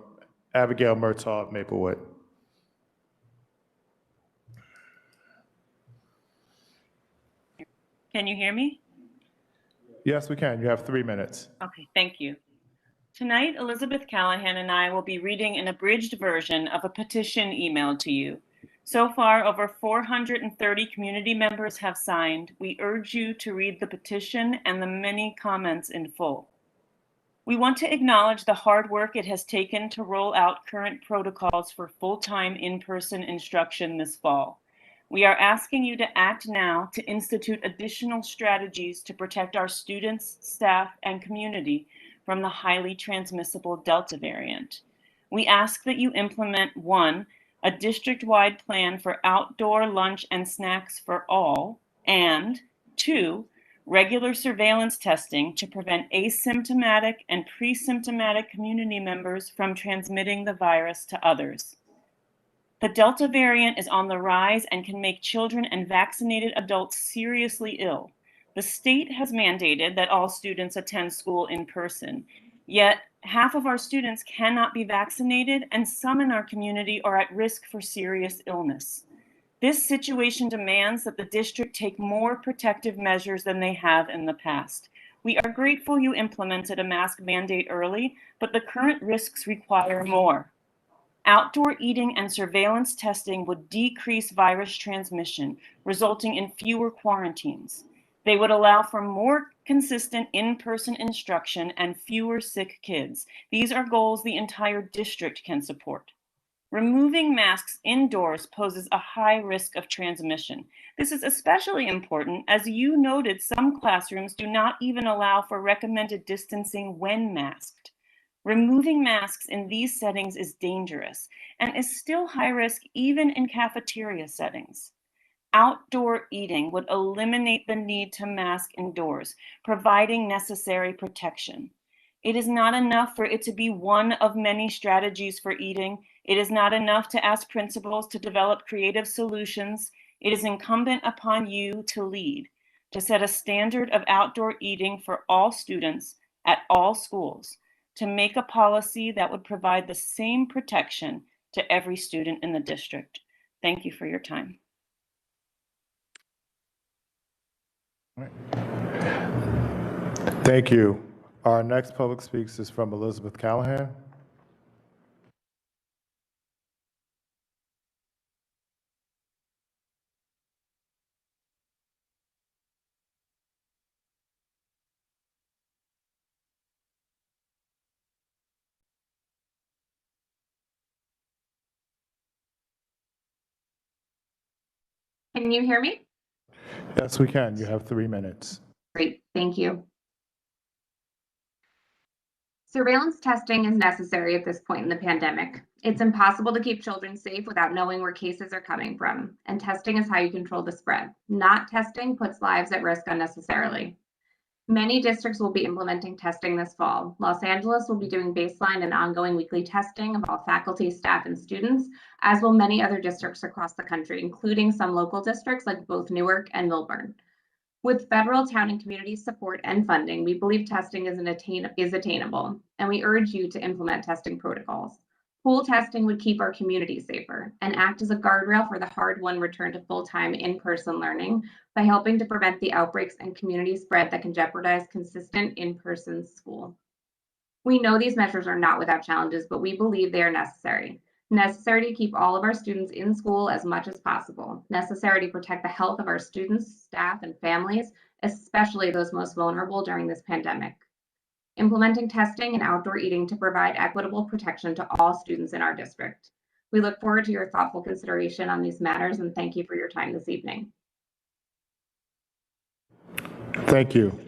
Abigail Murtaugh of Maplewood. Can you hear me? Yes, we can. You have 3 minutes. Okay, thank you. Tonight, Elizabeth Callahan and I will be reading an abridged version of a petition emailed to you. So far, over 430 community members have signed. We urge you to read the petition and the many comments in full. We want to acknowledge the hard work it has taken to roll out current protocols for full-time in-person instruction this fall. We are asking you to act now to institute additional strategies to protect our students, staff, and community from the highly transmissible Delta variant. We ask that you implement 1, a district-wide plan for outdoor lunch and snacks for all, and 2, regular surveillance testing to prevent asymptomatic and pre-symptomatic community members from transmitting the virus to others. The Delta variant is on the rise and can make children and vaccinated adults seriously ill. The state has mandated that all students attend school in person, yet half of our students cannot be vaccinated and some in our community are at risk for serious illness. This situation demands that the district take more protective measures than they have in the past. We are grateful you implemented a mask mandate early, but the current risks require more. Outdoor eating and surveillance testing would decrease virus transmission, resulting in fewer quarantines. They would allow for more consistent in-person instruction and fewer sick kids. These are goals the entire district can support. Removing masks indoors poses a high risk of transmission. This is especially important as you noted some classrooms do not even allow for recommended distancing when masked. Removing masks in these settings is dangerous and is still high risk even in cafeteria settings. Outdoor eating would eliminate the need to mask indoors, providing necessary protection. It is not enough for it to be one of many strategies for eating. It is not enough to ask principals to develop creative solutions. It is incumbent upon you to lead, to set a standard of outdoor eating for all students at all schools, to make a policy that would provide the same protection to every student in the district. Thank you for your time. Thank you. Our next public speaks is from Elizabeth Callahan. Can you hear me? Yes, we can. You have 3 minutes. Great, thank you. Surveillance testing is necessary at this point in the pandemic. It's impossible to keep children safe without knowing where cases are coming from, and testing is how you control the spread. Not testing puts lives at risk unnecessarily. Many districts will be implementing testing this fall. Los Angeles will be doing baseline and ongoing weekly testing of all faculty, staff, and students, as will many other districts across the country, including some local districts like both Newark and Milburn. With federal, town, and community support and funding, we believe testing is attainable, and we urge you to implement testing protocols. Pool testing would keep our community safer and act as a guardrail for the hard-won return to full-time in-person learning by helping to prevent the outbreaks and community spread that can jeopardize consistent in-person school. We know these measures are not without challenges, but we believe they are necessary. Necessary to keep all of our students in school as much as possible. Necessary to protect the health of our students, staff, and families, especially those most vulnerable during this pandemic. Implementing testing and outdoor eating to provide equitable protection to all students in our district. We look forward to your thoughtful consideration on these matters, and thank you for your time this evening. Thank you.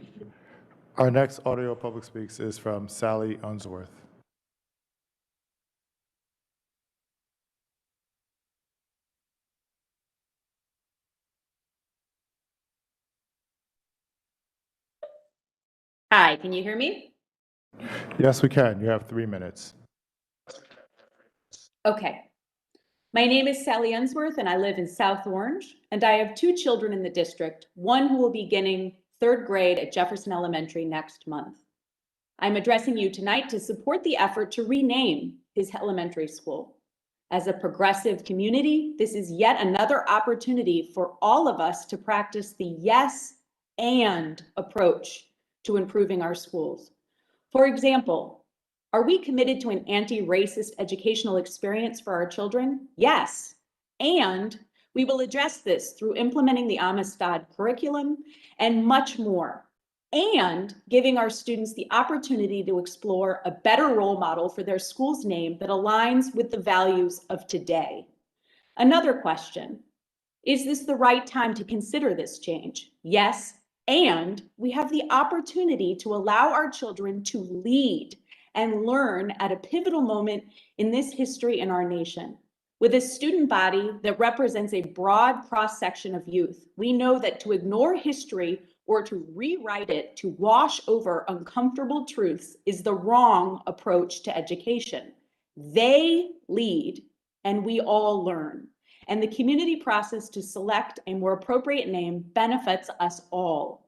Our next audio public speaks is from Sally Unsworth. Hi, can you hear me? Yes, we can. You have 3 minutes. Okay. My name is Sally Unsworth and I live in South Orange, and I have 2 children in the district, one who will be beginning 3rd grade at Jefferson Elementary next month. I'm addressing you tonight to support the effort to rename his elementary school. As a progressive community, this is yet another opportunity for all of us to practice the yes and approach to improving our schools. For example, are we committed to an anti-racist educational experience for our children? Yes. And we will address this through implementing the Amistad curriculum and much more, and giving our students the opportunity to explore a better role model for their school's name that aligns with the values of today. Another question, is this the right time to consider this change? Yes. And we have the opportunity to allow our children to lead and learn at a pivotal moment in this history in our nation. With a student body that represents a broad cross-section of youth, we know that to ignore history or to rewrite it to wash over uncomfortable truths is the wrong approach to education. They lead and we all learn. And the community process to select a more appropriate name benefits us all.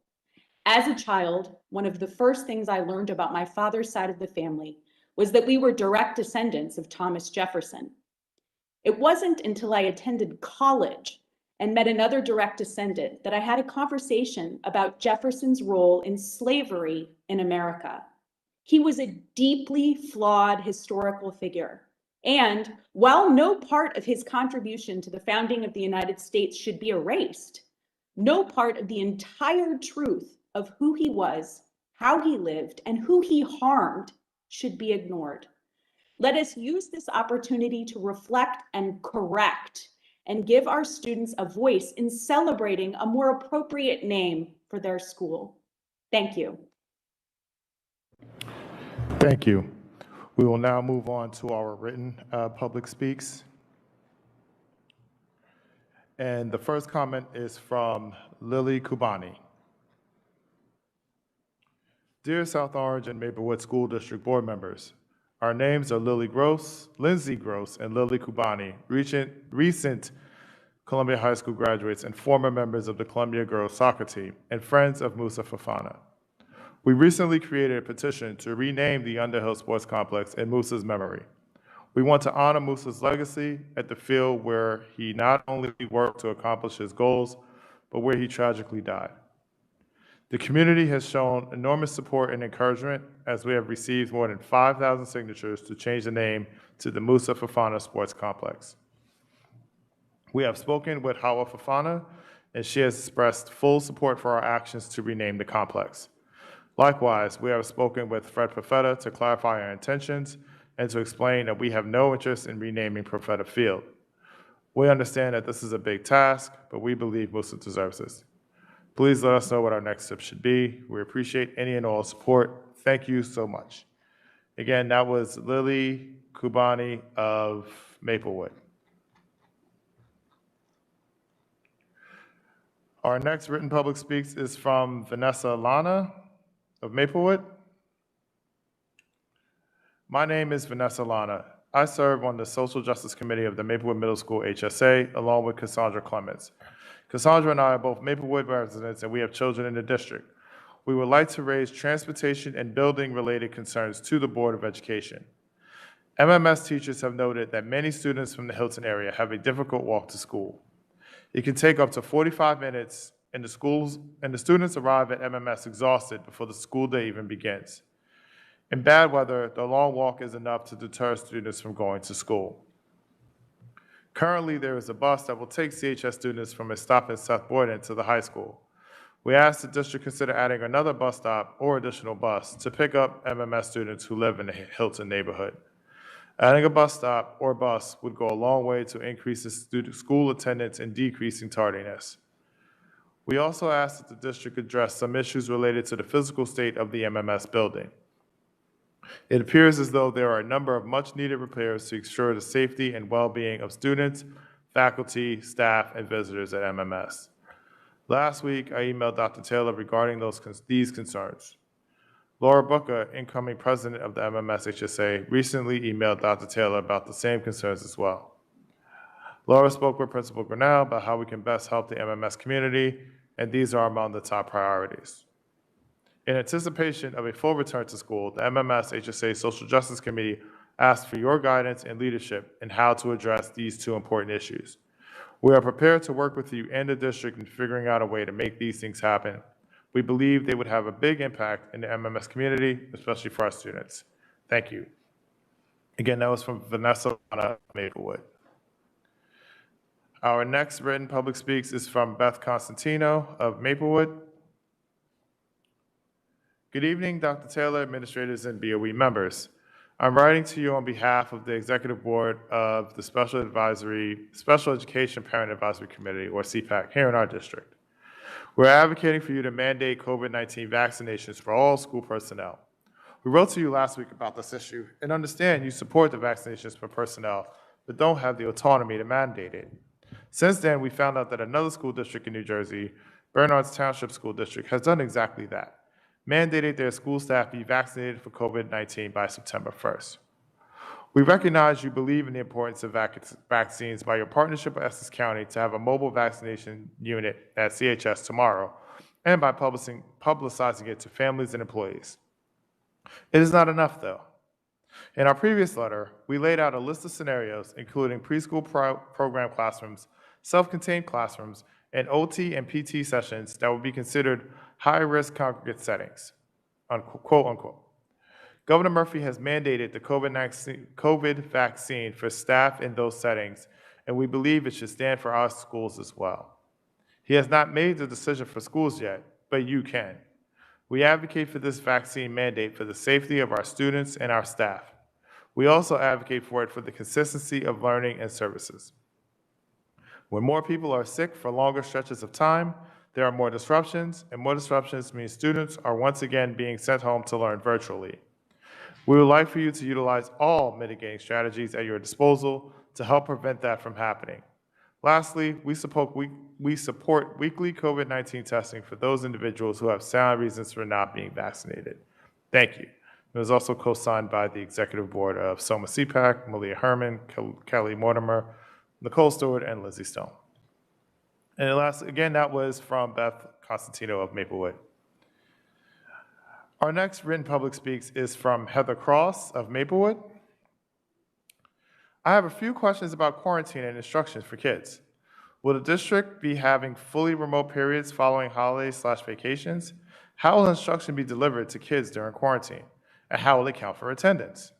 As a child, one of the first things I learned about my father's side of the family was that we were direct descendants of Thomas Jefferson. It wasn't until I attended college and met another direct descendant that I had a conversation about Jefferson's role in slavery in America. He was a deeply flawed historical figure. And while no part of his contribution to the founding of the United States should be erased, no part of the entire truth of who he was, how he lived, and who he harmed should be ignored. Let us use this opportunity to reflect and correct and give our students a voice in celebrating a more appropriate name for their school. Thank you. Thank you. We will now move on to our written public speaks. And the first comment is from Lily Kubani. Dear South Orange and Maplewood School District Board members, our names are Lindsay Gross, and Lily Kubani. Recent Columbia High School graduates, and former members of the Columbia girls soccer team, and friends of Musa Fafana. We recently created a petition to rename the Underhill Sports Complex in Musa's memory. We want to honor Musa's legacy at the field where he not only worked to accomplish his goals, but where he tragically died. The community has shown enormous support and encouragement as we have received more than 5,000 signatures to change the name to the Musa Fafana Sports Complex. We have spoken with Hawa Fafana, and she has expressed full support for our actions to rename the complex. Likewise, we have spoken with Fred Profeta to clarify our intentions and to explain that we have no interest in renaming Profeta Field. We understand that this is a big task, but we believe Musa deserves this. Please let us know what our next step should be. We appreciate any and all support. Thank you so much. Again, that was Lily Kubani of Maplewood. Our next written public speaks is from Vanessa Lana of Maplewood. My name is Vanessa Lana. I serve on the Social Justice Committee of the Maplewood Middle School HSA, along with Cassandra Clements. Cassandra and I are both Maplewood residents, and we have children in the district. We would like to raise transportation and building-related concerns to the Board of Education. MMS teachers have noted that many students from the Hilton area have a difficult walk to school. It can take up to 45 minutes, and the students arrive at MMS exhausted before the school day even begins. In bad weather, the long walk is enough to deter students from going to school. Currently, there is a bus that will take CHS students from a stop in Seth Boyden to the high school. We ask the district consider adding another bus stop or additional bus to pick up MMS students who live in the Hilton neighborhood. Adding a bus stop or bus would go a long way to increase the school attendance and decreasing tardiness. We also ask that the district address some issues related to the physical state of the MMS building. It appears as though there are a number of much-needed repairs to ensure the safety and well-being of students, faculty, staff, and visitors at MMS. Last week, I emailed Dr. Taylor regarding these concerns. Laura Booker, incoming president of the MMS HSA, recently emailed Dr. Taylor about the same concerns as well. Laura spoke with Principal Grinnell about how we can best help the MMS community, and these are among the top priorities. In anticipation of a full return to school, the MMS HSA Social Justice Committee asked for your guidance and leadership in how to address these two important issues. We are prepared to work with you and the district in figuring out a way to make these things happen. We believe they would have a big impact in the MMS community, especially for our students. Thank you. Again, that was from Vanessa of Maplewood. Our next written public speaks is from Beth Constantino of Maplewood. Good evening, Dr. Taylor, administrators, and BOE members. I'm writing to you on behalf of the Executive Board of the Special Education Parent Advisory Committee, or CPAC, here in our district. We're advocating for you to mandate COVID-19 vaccinations for all school personnel. We wrote to you last week about this issue and understand you support the vaccinations for personnel, but don't have the autonomy to mandate it. Since then, we found out that another school district in New Jersey, Bernards Township School District, has done exactly that, mandated their school staff be vaccinated for COVID-19 by September 1st. We recognize you believe in the importance of vaccines by your partnership with Essex County to have a mobile vaccination unit at CHS tomorrow, and by publicizing it to families and employees. It is not enough, though. In our previous letter, we laid out a list of scenarios, including preschool program classrooms, self-contained classrooms, and OT and PT sessions that would be considered high-risk congregate settings, quote unquote. Governor Murphy has mandated the COVID vaccine for staff in those settings, and we believe it should stand for our schools as well. He has not made the decision for schools yet, but you can. We advocate for this vaccine mandate for the safety of our students and our staff. We also advocate for it for the consistency of learning and services. When more people are sick for longer stretches of time, there are more disruptions, and more disruptions mean students are once again being sent home to learn virtually. We would like for you to utilize all mitigating strategies at your disposal to help prevent that from happening. Lastly, we support weekly COVID-19 testing for those individuals who have sound reasons for not being vaccinated. Thank you. It was also co-signed by the Executive Board of Soma CPAC, Malia Herman, Kelly Mortimer, Nicole Stewart, and Lizzie Stone. And last, again, that was from Beth Constantino of Maplewood. Our next written public speaks is from Heather Cross of Maplewood. I have a few questions about quarantine and instructions for kids. Will the district be having fully remote periods following holidays/vacations? How will instruction be delivered to kids during quarantine? And how will it count for attendance?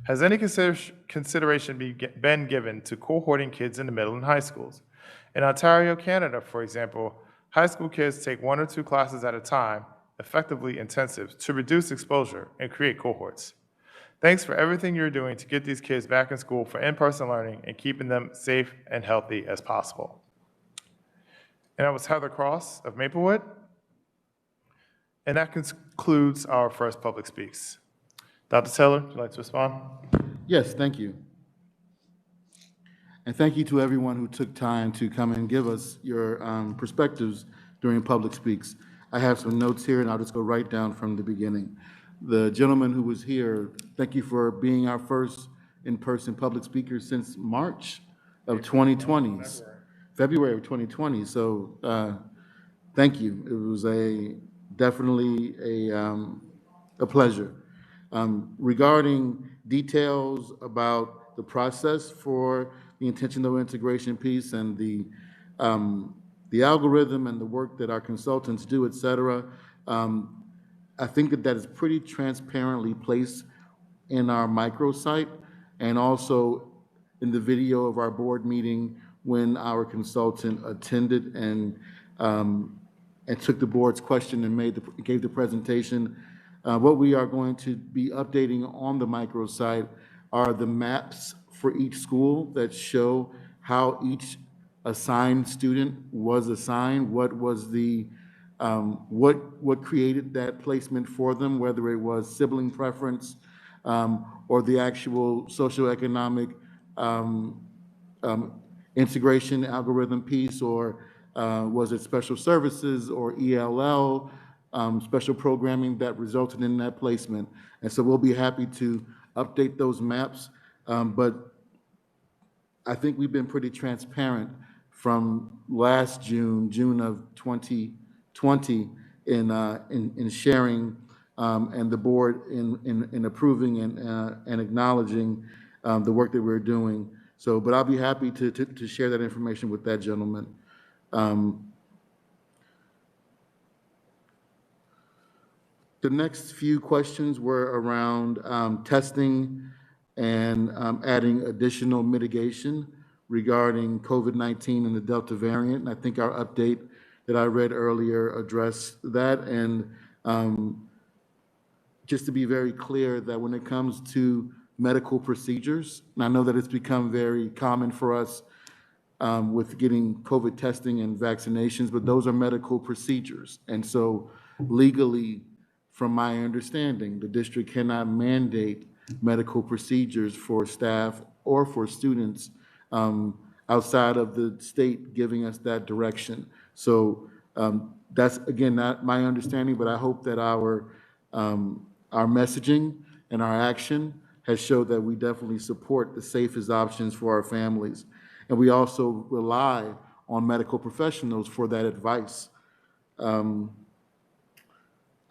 Has any consideration been given to cohorting kids in the middle and high schools? In Ontario, Canada, for example, high school kids take 1 or 2 classes at a time, effectively intensive, to reduce exposure and create cohorts. Thanks for everything you're doing to get these kids back in school for in-person learning and keeping them safe and healthy as possible. And that was Heather Cross of Maplewood. And that concludes our first public speaks. Dr. Taylor, would you like to respond? Yes, thank you. And thank you to everyone who took time to come and give us your perspectives during public speaks. I have some notes here, and I'll just go right down from the beginning. The gentleman who was here, thank you for being our first in-person public speaker since March of 2020. February of 2020. So thank you. It was definitely a pleasure. Regarding details about the process for the intentional integration piece and the algorithm and the work that our consultants do, et cetera, I think that is pretty transparently placed in our microsite and also in the video of our board meeting when our consultant attended and took the board's question and gave the presentation. What we are going to be updating on the microsite are the maps for each school that show how each assigned student was assigned, what was the what created that placement for them, whether it was sibling preference or the actual socioeconomic integration algorithm piece, or was it special services or ELL, special programming that resulted in that placement. And so we'll be happy to update those maps, but I think we've been pretty transparent from last June of 2020 in sharing and the board in approving and acknowledging the work that we're doing. So, but I'll be happy to share that information with that gentleman. The next few questions were around testing and adding additional mitigation regarding COVID-19 and the Delta variant. And I think our update that I read earlier addressed that. And just to be very clear that when it comes to medical procedures, and I know that it's become very common for us with getting COVID testing and vaccinations, but those are medical procedures. And so legally, from my understanding, the district cannot mandate medical procedures for staff or for students outside of the state giving us that direction. So that's, again, not my understanding, but I hope that our messaging and our action has showed that we definitely support the safest options for our families. And we also rely on medical professionals for that advice.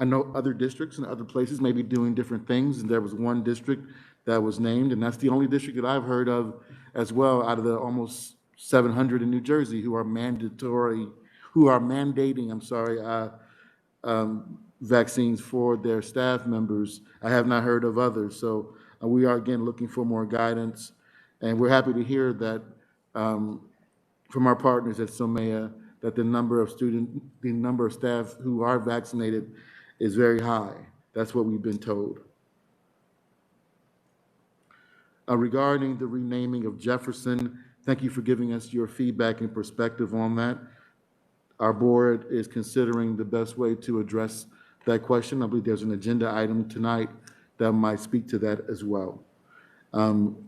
I know other districts and other places may be doing different things, and there was one district that was named, and that's the only district that I've heard of as well out of the almost 700 in New Jersey who are mandating, vaccines for their staff members. I have not heard of others. So we are, again, looking for more guidance, and we're happy to hear that from our partners at SOMEA that the number of staff who are vaccinated is very high. That's what we've been told. Regarding the renaming of Jefferson, thank you for giving us your feedback and perspective on that. Our board is considering the best way to address that question. I believe there's an agenda item tonight that might speak to that as well.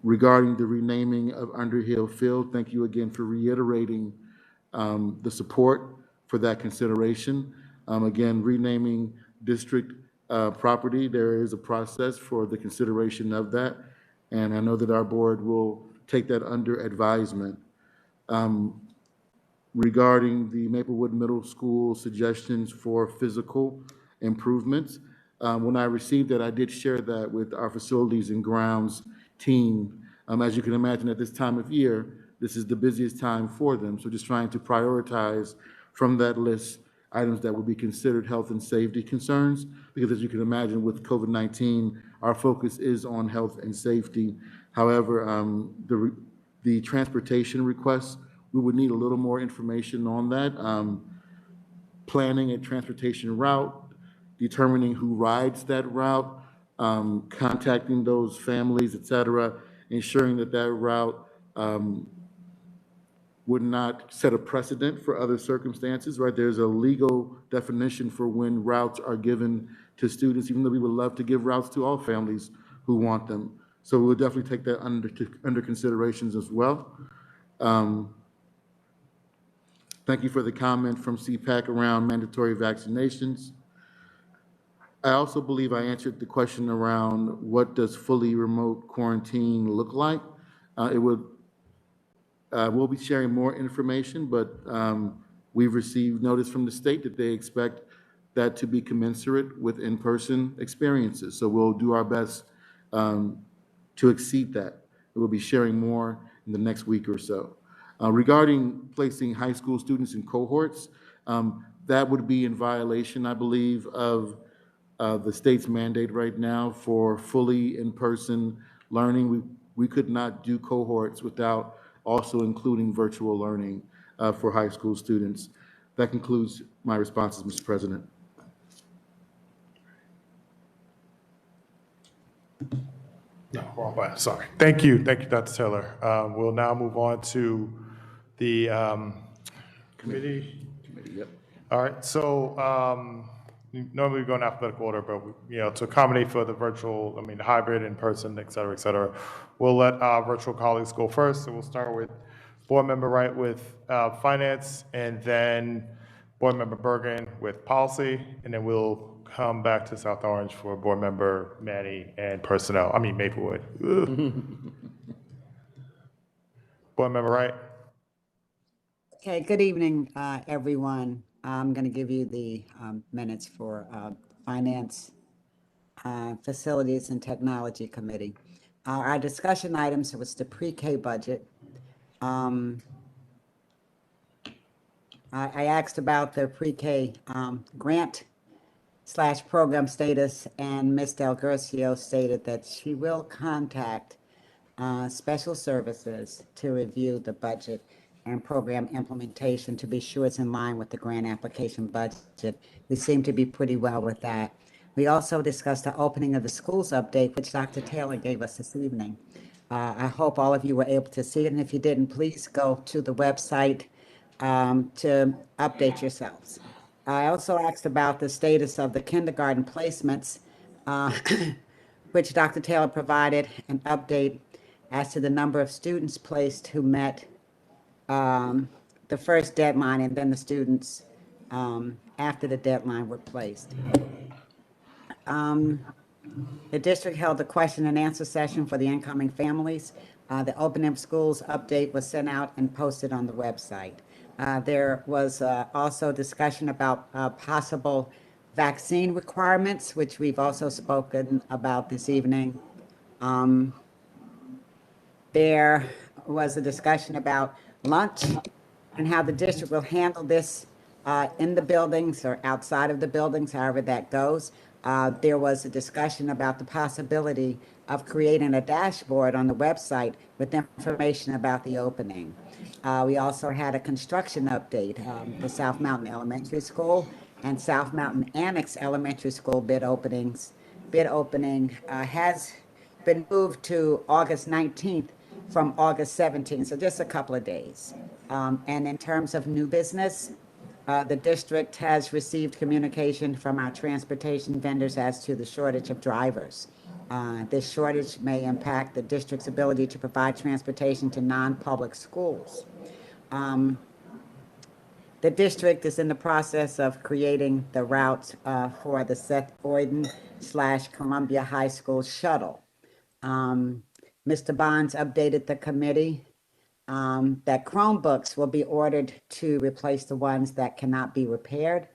Regarding the renaming of Underhill Field, thank you again for reiterating the support for that consideration. Again, renaming district property, there is a process for the consideration of that, and I know that our board will take that under advisement. regarding the Maplewood Middle School suggestions for physical improvements. When I received that, I did share that with our facilities and grounds team. As you can imagine, at this time of year, this is the busiest time for them. So just trying to prioritize from that list items that would be considered health and safety concerns, because as you can imagine, with COVID-19, our focus is on health and safety. However, the transportation requests, we would need a little more information on that. Planning a transportation route, determining who rides that route, contacting those families, et cetera, ensuring that that route would not set a precedent for other circumstances, right? There's a legal definition for when routes are given to students, even though we would love to give routes to all families who want them. So we'll definitely take that under considerations as well. Thank you for the comment from CPAC around mandatory vaccinations. I also believe I answered the question around what does fully remote quarantine look like. We'll be sharing more information, but we've received notice from the state that they expect that to be commensurate with in-person experiences. So we'll do our best to exceed that. We'll be sharing more in the next week or so. Regarding placing high school students in cohorts, that would be in violation, I believe, of the state's mandate right now for fully in-person learning. We could not do cohorts without also including virtual learning for high school students. That concludes my responses, Mr. President. No, wrong button, sorry. Thank you, Dr. Taylor. We'll now move on to the committee. Yep. All right, so normally we go in alphabetical order, but to accommodate for the virtual, the hybrid, in person, et cetera, we'll let our virtual colleagues go first. So we'll start with Board Member Wright with Finance, and then Board Member Bergen with Policy, and then we'll come back to South Orange for Board Member Manny and Personnel. Maplewood. Board Member Wright. Okay, good evening, everyone. I'm going to give you the minutes for Finance, Facilities, and Technology Committee. Our discussion items was the pre-K budget. I asked about the pre-K grant / program status, and Ms. Del Garcio stated that she will contact special services to review the budget and program implementation to be sure it's in line with the grant application budget. We seem to be pretty well with that. We also discussed the opening of the schools update, which Dr. Taylor gave us this evening. I hope all of you were able to see it, and if you didn't, please go to the website to update yourselves. I also asked about the status of the kindergarten placements, which Dr. Taylor provided an update as to the number of students placed who met the first deadline, and then the students after the deadline were placed. The district held a question and answer session for the incoming families. The opening of schools update was sent out and posted on the website. There was also discussion about possible vaccine requirements, which we've also spoken about this evening. There was a discussion about lunch and how the district will handle this in the buildings or outside of the buildings, however that goes. There was a discussion about the possibility of creating a dashboard on the website with information about the opening. We also had a construction update for South Mountain Elementary School and South Mountain Annex Elementary School bid opening has been moved to August 19th from August 17th, so just a couple of days. And in terms of new business, the district has received communication from our transportation vendors as to the shortage of drivers. This shortage may impact the district's ability to provide transportation to non-public schools. The district is in the process of creating the routes for the Seth Boyden / Columbia High School shuttle. Mr. Bonds updated the committee that Chromebooks will be ordered to replace the ones that cannot be repaired.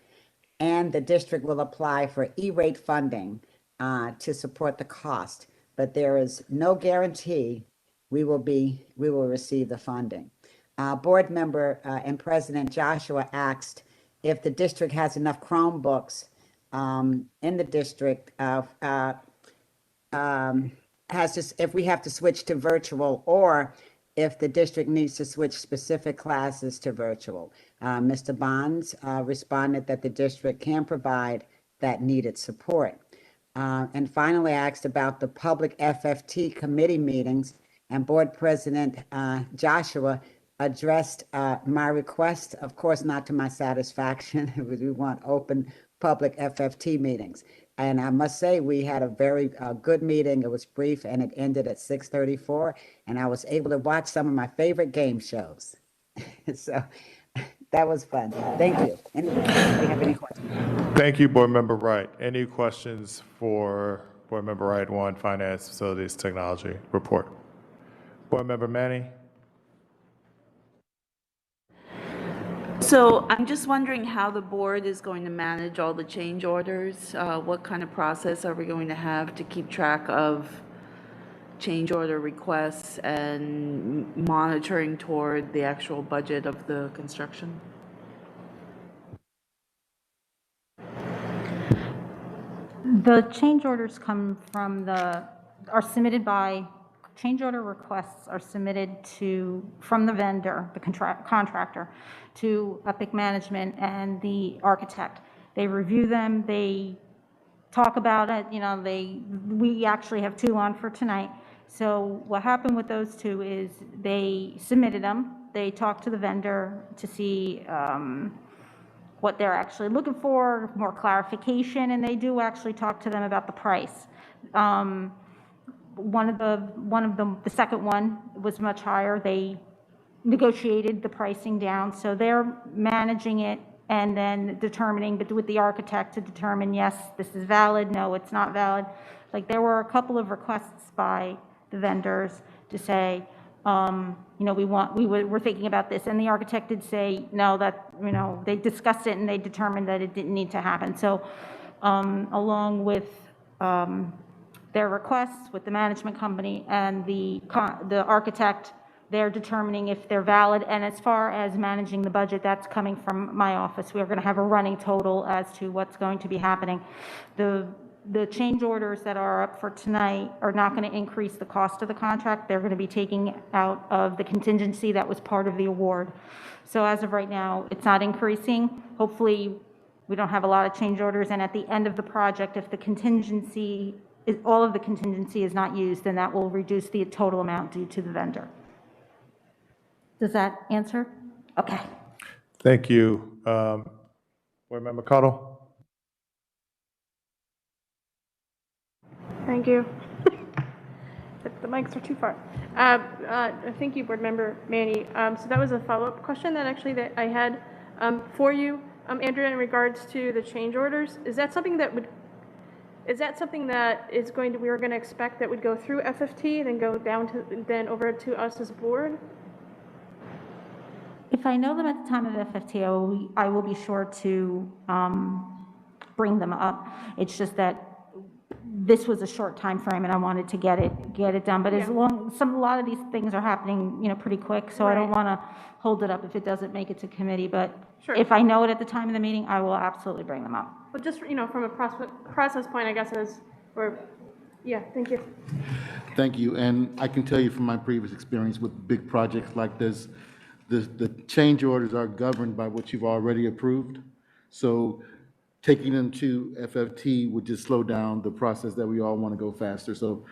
And the district will apply for E-rate funding to support the cost, but there is no guarantee we will receive the funding. Board member and President Joshua asked if the district has enough Chromebooks in the district, if we have to switch to virtual, or if the district needs to switch specific classes to virtual. Mr. Bonds responded that the district can provide that needed support. And finally, I asked about the public FFT committee meetings, and Board President Joshua addressed my request, of course, not to my satisfaction. We want open public FFT meetings. And I must say, we had a very good meeting. It was brief and it ended at 6:34. And I was able to watch some of my favorite game shows. So that was fun. Thank you. Anybody have any questions? Thank you, Board Member Wright. Any questions for Board Member Wright on Finance, Facilities, Technology report? Board Member Manny? So I'm just wondering how the board is going to manage all the change orders. What kind of process are we going to have to keep track of change order requests and monitoring toward the actual budget of the construction? The change orders come from change order requests are submitted from the vendor, the contractor, to Epic Management and the architect. They review them, they talk about it, we actually have 2 on for tonight. So what happened with those 2 is they submitted them, they talked to the vendor to see what they're actually looking for, more clarification, and they do actually talk to them about the price. The second one was much higher. They negotiated the pricing down, so they're managing it and then determining, but with the architect to determine, yes, this is valid, no, it's not valid. Like, there were a couple of requests by the vendors to say, we're thinking about this, and the architect did say, no, that, they discussed it and they determined that it didn't need to happen. So, along with, their requests with the management company and the architect, they're determining if they're valid. And as far as managing the budget, that's coming from my office. We are going to have a running total as to what's going to be happening. The change orders that are up for tonight are not going to increase the cost of the contract. They're going to be taking out of the contingency that was part of the award. So as of right now, it's not increasing. Hopefully, we don't have a lot of change orders. And at the end of the project, if all of the contingency is not used, then that will reduce the total amount due to the vendor. Does that answer? Okay. Thank you. Board Member Cottle? Thank you. The mics are too far. Thank you, Board Member Manny. So that was a follow-up question that I had for you, Andrea, in regards to the change orders. Is that something that we were going to expect that would go through FFT, then go down to, then over to us as board? If I know them at the time of FFT, I will be sure to bring them up. It's just that this was a short time frame, and I wanted to get it done. But a lot of these things are happening, pretty quick, so I don't want to hold it up if it doesn't make it to committee. But if I know it at the time of the meeting, I will absolutely bring them up. But just from a process point, I guess thank you. Thank you. And I can tell you from my previous experience with big projects like this, the change orders are governed by what you've already approved. So taking them to FFT would just slow down the process that we all want to go faster. So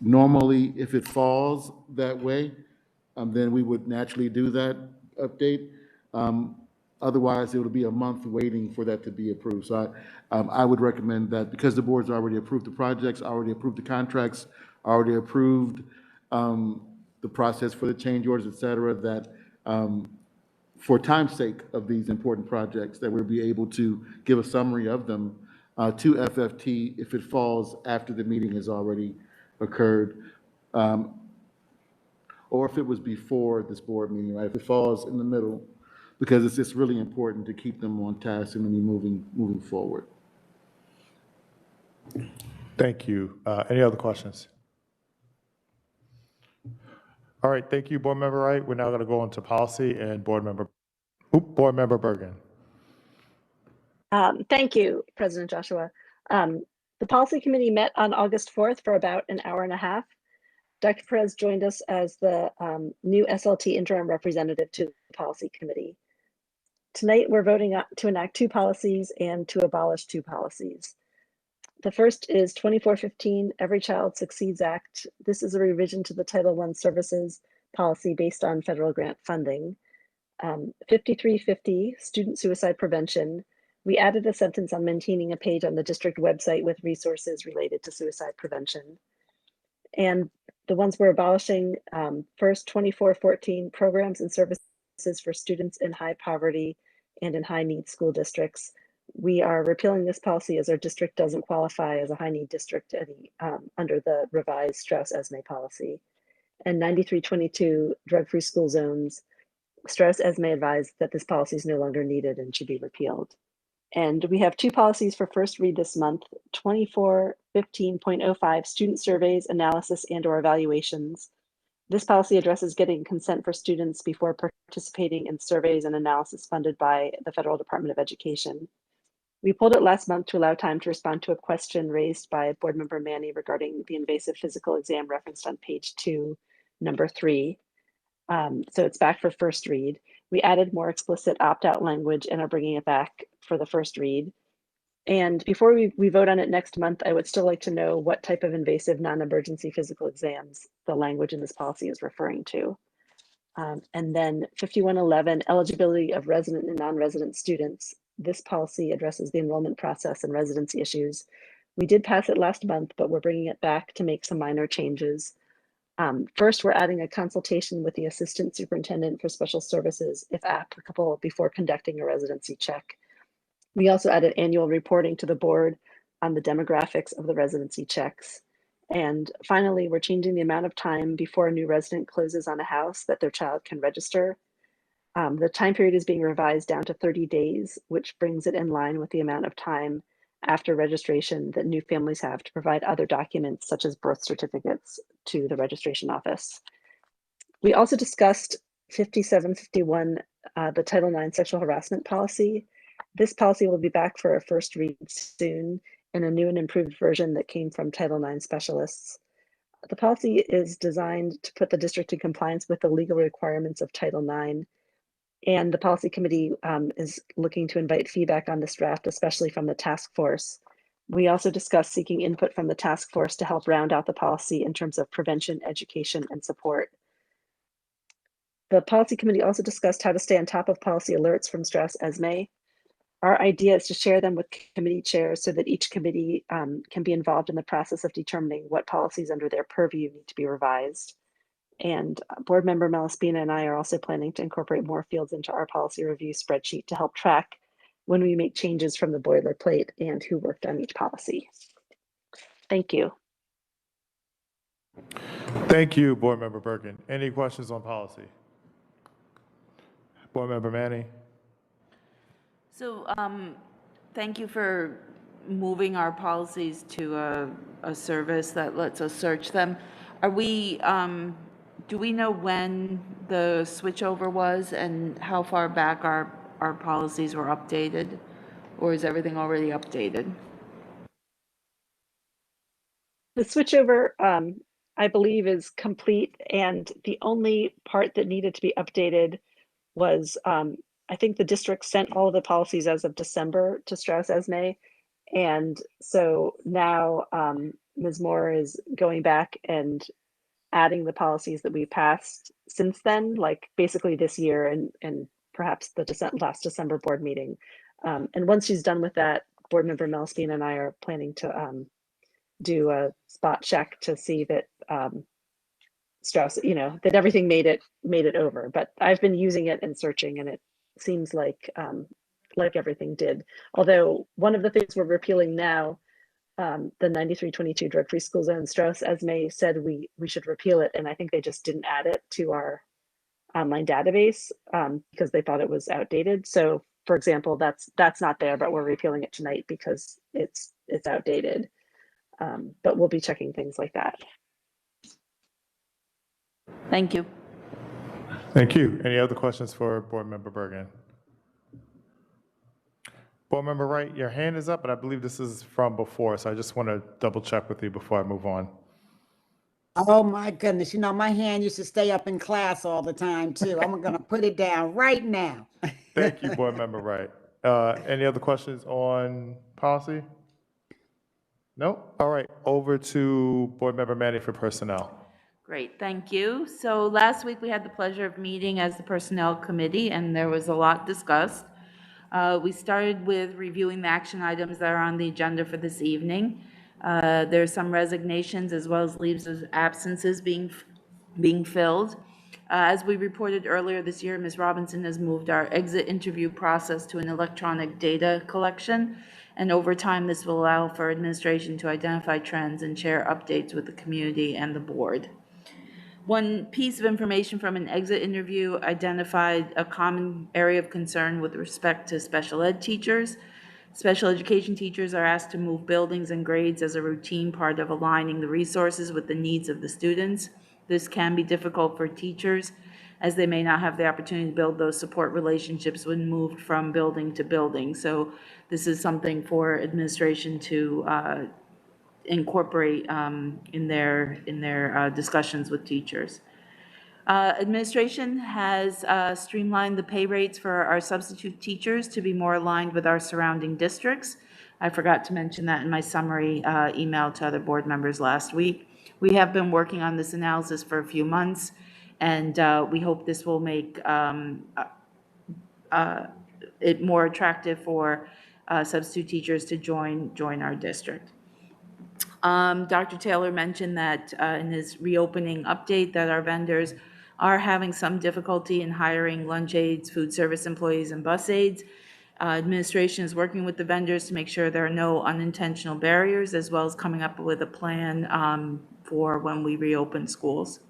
normally, if it falls that way, then we would naturally do that update. Otherwise, it would be a month waiting for that to be approved. So I would recommend that, because the board's already approved the projects, already approved the contracts, already approved the process for the change orders, et cetera, that for time's sake of these important projects, that we'll be able to give a summary of them to FFT if it falls after the meeting has already occurred. or if it was before this board meeting, right? If it falls in the middle, because it's just really important to keep them on task and to be moving forward. Thank you. Any other questions? All right, thank you, Board Member Wright. We're now going to go into policy and Board Member Bergen. Thank you, President Joshua. The policy committee met on August 4th for about an hour and a half. Dr. Perez joined us as the new SLT interim representative to the policy committee. Tonight, we're voting to enact 2 policies and to abolish 2 policies. The first is 2415, Every Child Succeeds Act. This is a revision to the Title I services policy based on federal grant funding. 5350, Student Suicide Prevention. We added a sentence on maintaining a page on the district website with resources related to suicide prevention. And the ones we're abolishing, first 2414, Programs and Services for Students in High Poverty and in High Need School Districts. We are repealing this policy as our district doesn't qualify as a high need district under the revised Strauss-Esme policy. And 9322, Drug-Free School Zones. Strauss-Esme advised that this policy is no longer needed and should be repealed. And we have 2 policies for first read this month, 2415.05, Student Surveys, Analysis, and/or Evaluations. This policy addresses getting consent for students before participating in surveys and analysis funded by the Federal Department of Education. We pulled it last month to allow time to respond to a question raised by Board Member Manny regarding the invasive physical exam referenced on page 2, number 3. So it's back for first read. We added more explicit opt-out language and are bringing it back for the first read. And before we vote on it next month, I would still like to know what type of invasive non-emergency physical exams the language in this policy is referring to. And then 5111, eligibility of resident and non-resident students. This policy addresses the enrollment process and residency issues. We did pass it last month, but we're bringing it back to make some minor changes. First, we're adding a consultation with the Assistant Superintendent for Special Services, if applicable, before conducting a residency check. We also added annual reporting to the board on the demographics of the residency checks. And finally, we're changing the amount of time before a new resident closes on a house that their child can register. The time period is being revised down to 30 days, which brings it in line with the amount of time after registration that new families have to provide other documents such as birth certificates to the registration office. We also discussed 5751, the Title IX sexual harassment policy. This policy will be back for a first read soon in a new and improved version that came from Title IX specialists. The policy is designed to put the district in compliance with the legal requirements of Title IX. And the policy committee is looking to invite feedback on this draft, especially from the task force. We also discussed seeking input from the task force to help round out the policy in terms of prevention, education, and support. The policy committee also discussed how to stay on top of policy alerts from Strauss-Esme. Our idea is to share them with committee chairs so that each committee can be involved in the process of determining what policies under their purview need to be revised. And Board Member Malaspina and I are also planning to incorporate more fields into our policy review spreadsheet to help track when we make changes from the boilerplate and who worked on each policy. Thank you. Thank you, Board Member Bergen. Any questions on policy? Board Member Manny. So thank you for moving our policies to a service that lets us search them. Are we, do we know when the switchover was and how far back our policies were updated? Or is everything already updated? The switchover, I believe, is complete, and the only part that needed to be updated was, I think the district sent all of the policies as of December to Strauss-Esme, and so now Ms. Moore is going back and adding the policies that we passed since then, like basically this year and perhaps the last December board meeting. And once she's done with that, Board Member Malaspina and I are planning to do a spot check to see that Strauss, that everything made it over. But I've been using it and searching, and it seems like everything did. Although one of the things we're repealing now the 9322 drug-free school zone. Strauss Esme said we should repeal it, and I think they just didn't add it to our online database because they thought it was outdated. So, for example, that's not there, but we're repealing it tonight because it's outdated. But we'll be checking things like that. Thank you. Thank you. Any other questions for Board Member Bergen? Board Member Wright, your hand is up, but I believe this is from before, so I just want to double check with you before I move on. Oh my goodness, my hand used to stay up in class all the time too. I'm gonna put it down right now. Thank you, Board Member Wright. Any other questions on policy? No? All right, over to Board Member Manning for personnel. Great, thank you. So last week we had the pleasure of meeting as the Personnel Committee, and there was a lot discussed. We started with reviewing the action items that are on the agenda for this evening. There's some resignations as well as leaves of absences being filled. As we reported earlier this year, Ms. Robinson has moved our exit interview process to an electronic data collection, and over time this will allow for administration to identify trends and share updates with the community and the board. One piece of information from an exit interview identified a common area of concern with respect to special ed teachers. Special education teachers are asked to move buildings and grades as a routine part of aligning the resources with the needs of the students. This can be difficult for teachers as they may not have the opportunity to build those support relationships when moved from building to building. So this is something for administration to incorporate in their discussions with teachers. Administration has streamlined the pay rates for our substitute teachers to be more aligned with our surrounding districts. I forgot to mention that in my summary email to other board members last week. We have been working on this analysis for a few months, and we hope this will make it more attractive for substitute teachers to join our district. Dr. Taylor mentioned that in his reopening update that our vendors are having some difficulty in hiring lunch aides, food service employees, and bus aides. Administration is working with the vendors to make sure there are no unintentional barriers, as well as coming up with a plan for when we reopen schools.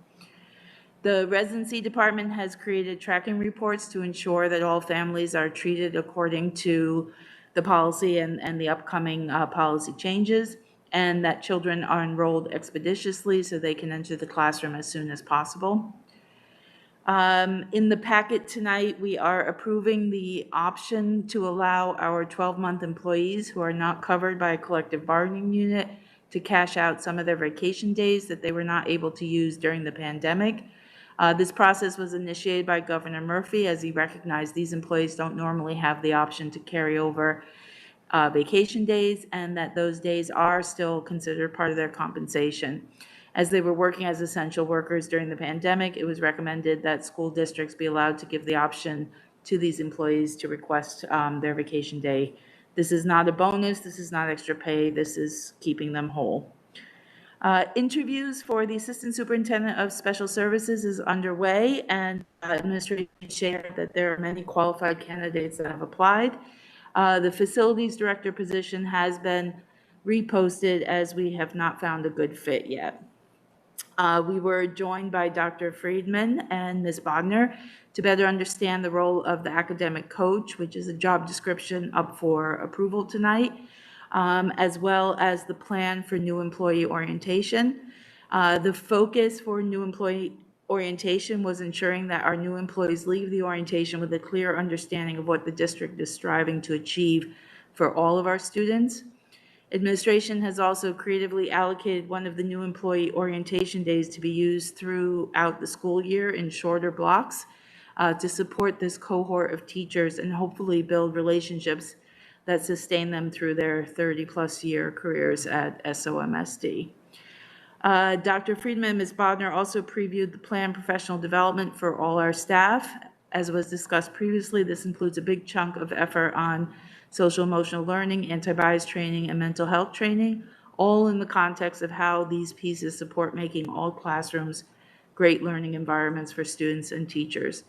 The residency department has created tracking reports to ensure that all families are treated according to the policy and the upcoming policy changes, and that children are enrolled expeditiously so they can enter the classroom as soon as possible. In the packet tonight, we are approving the option to allow our 12-month employees who are not covered by a collective bargaining unit to cash out some of their vacation days that they were not able to use during the pandemic. This process was initiated by Governor Murphy as he recognized these employees don't normally have the option to carry over vacation days, and that those days are still considered part of their compensation. As they were working as essential workers during the pandemic, it was recommended that school districts be allowed to give the option to these employees to request their vacation day. This is not a bonus, this is not extra pay, this is keeping them whole. Interviews for the Assistant Superintendent of Special Services is underway, and administration shared that there are many qualified candidates that have applied. The Facilities Director position has been reposted as we have not found a good fit yet. We were joined by Dr. Friedman and Ms. Bodner to better understand the role of the academic coach, which is a job description up for approval tonight, as well as the plan for new employee orientation. The focus for new employee orientation was ensuring that our new employees leave the orientation with a clear understanding of what the district is striving to achieve for all of our students. Administration has also creatively allocated one of the new employee orientation days to be used throughout the school year in shorter blocks to support this cohort of teachers and hopefully build relationships that sustain them through their 30-plus year careers at SOMSD. Dr. Friedman and Ms. Bodner also previewed the planned professional development for all our staff. As was discussed previously, this includes a big chunk of effort on social emotional learning, anti-bias training, and mental health training, all in the context of how these pieces support making all classrooms great learning environments for students and teachers.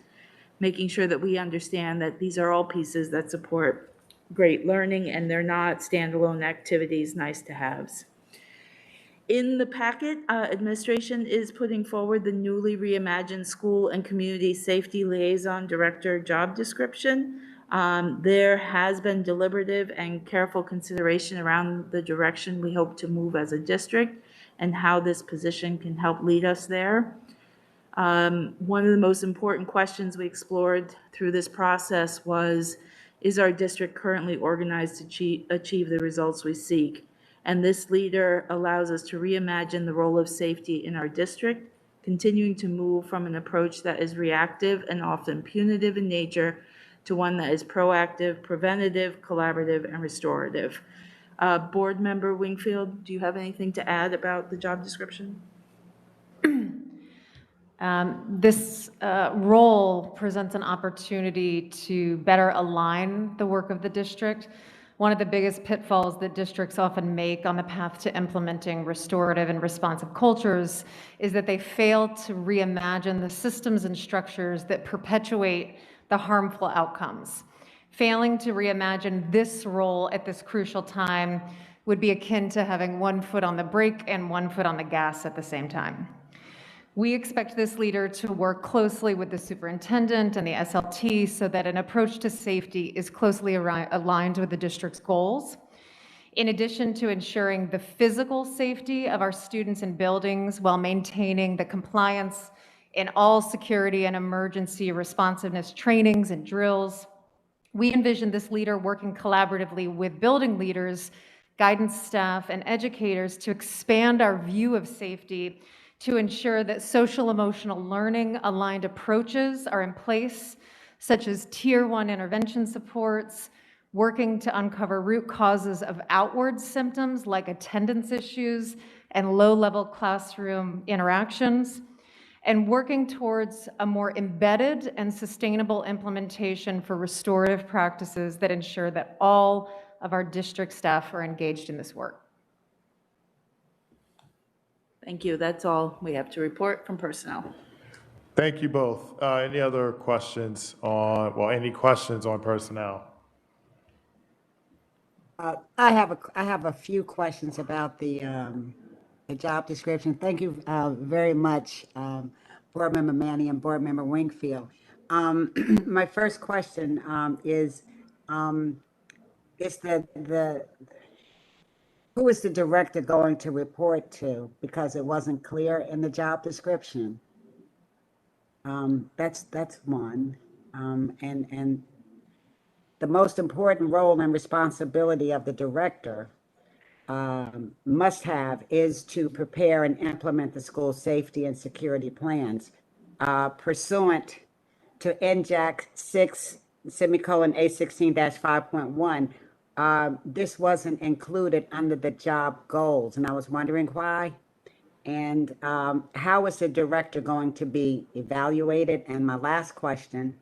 Making sure that we understand that these are all pieces that support great learning, and they're not standalone activities, nice to haves. In the packet, administration is putting forward the newly reimagined School and Community Safety Liaison Director job description. There has been deliberative and careful consideration around the direction we hope to move as a district and how this position can help lead us there. One of the most important questions we explored through this process was, is our district currently organized to achieve the results we seek? And this leader allows us to reimagine the role of safety in our district, continuing to move from an approach that is reactive and often punitive in nature to one that is proactive, preventative, collaborative, and restorative. Board Member Wingfield, do you have anything to add about the job description? This role presents an opportunity to better align the work of the district. One of the biggest pitfalls that districts often make on the path to implementing restorative and responsive cultures is that they fail to reimagine the systems and structures that perpetuate the harmful outcomes. Failing to reimagine this role at this crucial time would be akin to having one foot on the brake and one foot on the gas at the same time. We expect this leader to work closely with the superintendent and the SLT so that an approach to safety is closely aligned with the district's goals. In addition to ensuring the physical safety of our students and buildings while maintaining the compliance in all security and emergency responsiveness trainings and drills, we envision this leader working collaboratively with building leaders, guidance staff, and educators to expand our view of safety to ensure that social emotional learning aligned approaches are in place, such as Tier 1 intervention supports, working to uncover root causes of outward symptoms like attendance issues and low-level classroom interactions, and working towards a more embedded and sustainable implementation for restorative practices that ensure that all of our district staff are engaged in this work. Thank you. That's all we have to report from personnel. Thank you both. Any other questions any questions on personnel? I have a few questions about the job description. Thank you very much, Board Member Manny and Board Member Wingfield. My first question is who is the director going to report to? Because it wasn't clear in the job description. That's one. And the most important role and responsibility of the director must have is to prepare and implement the school safety and security plans pursuant to NJAC 6:A16-5.1. This wasn't included under the job goals, and I was wondering why. And how is the director going to be evaluated? And my last question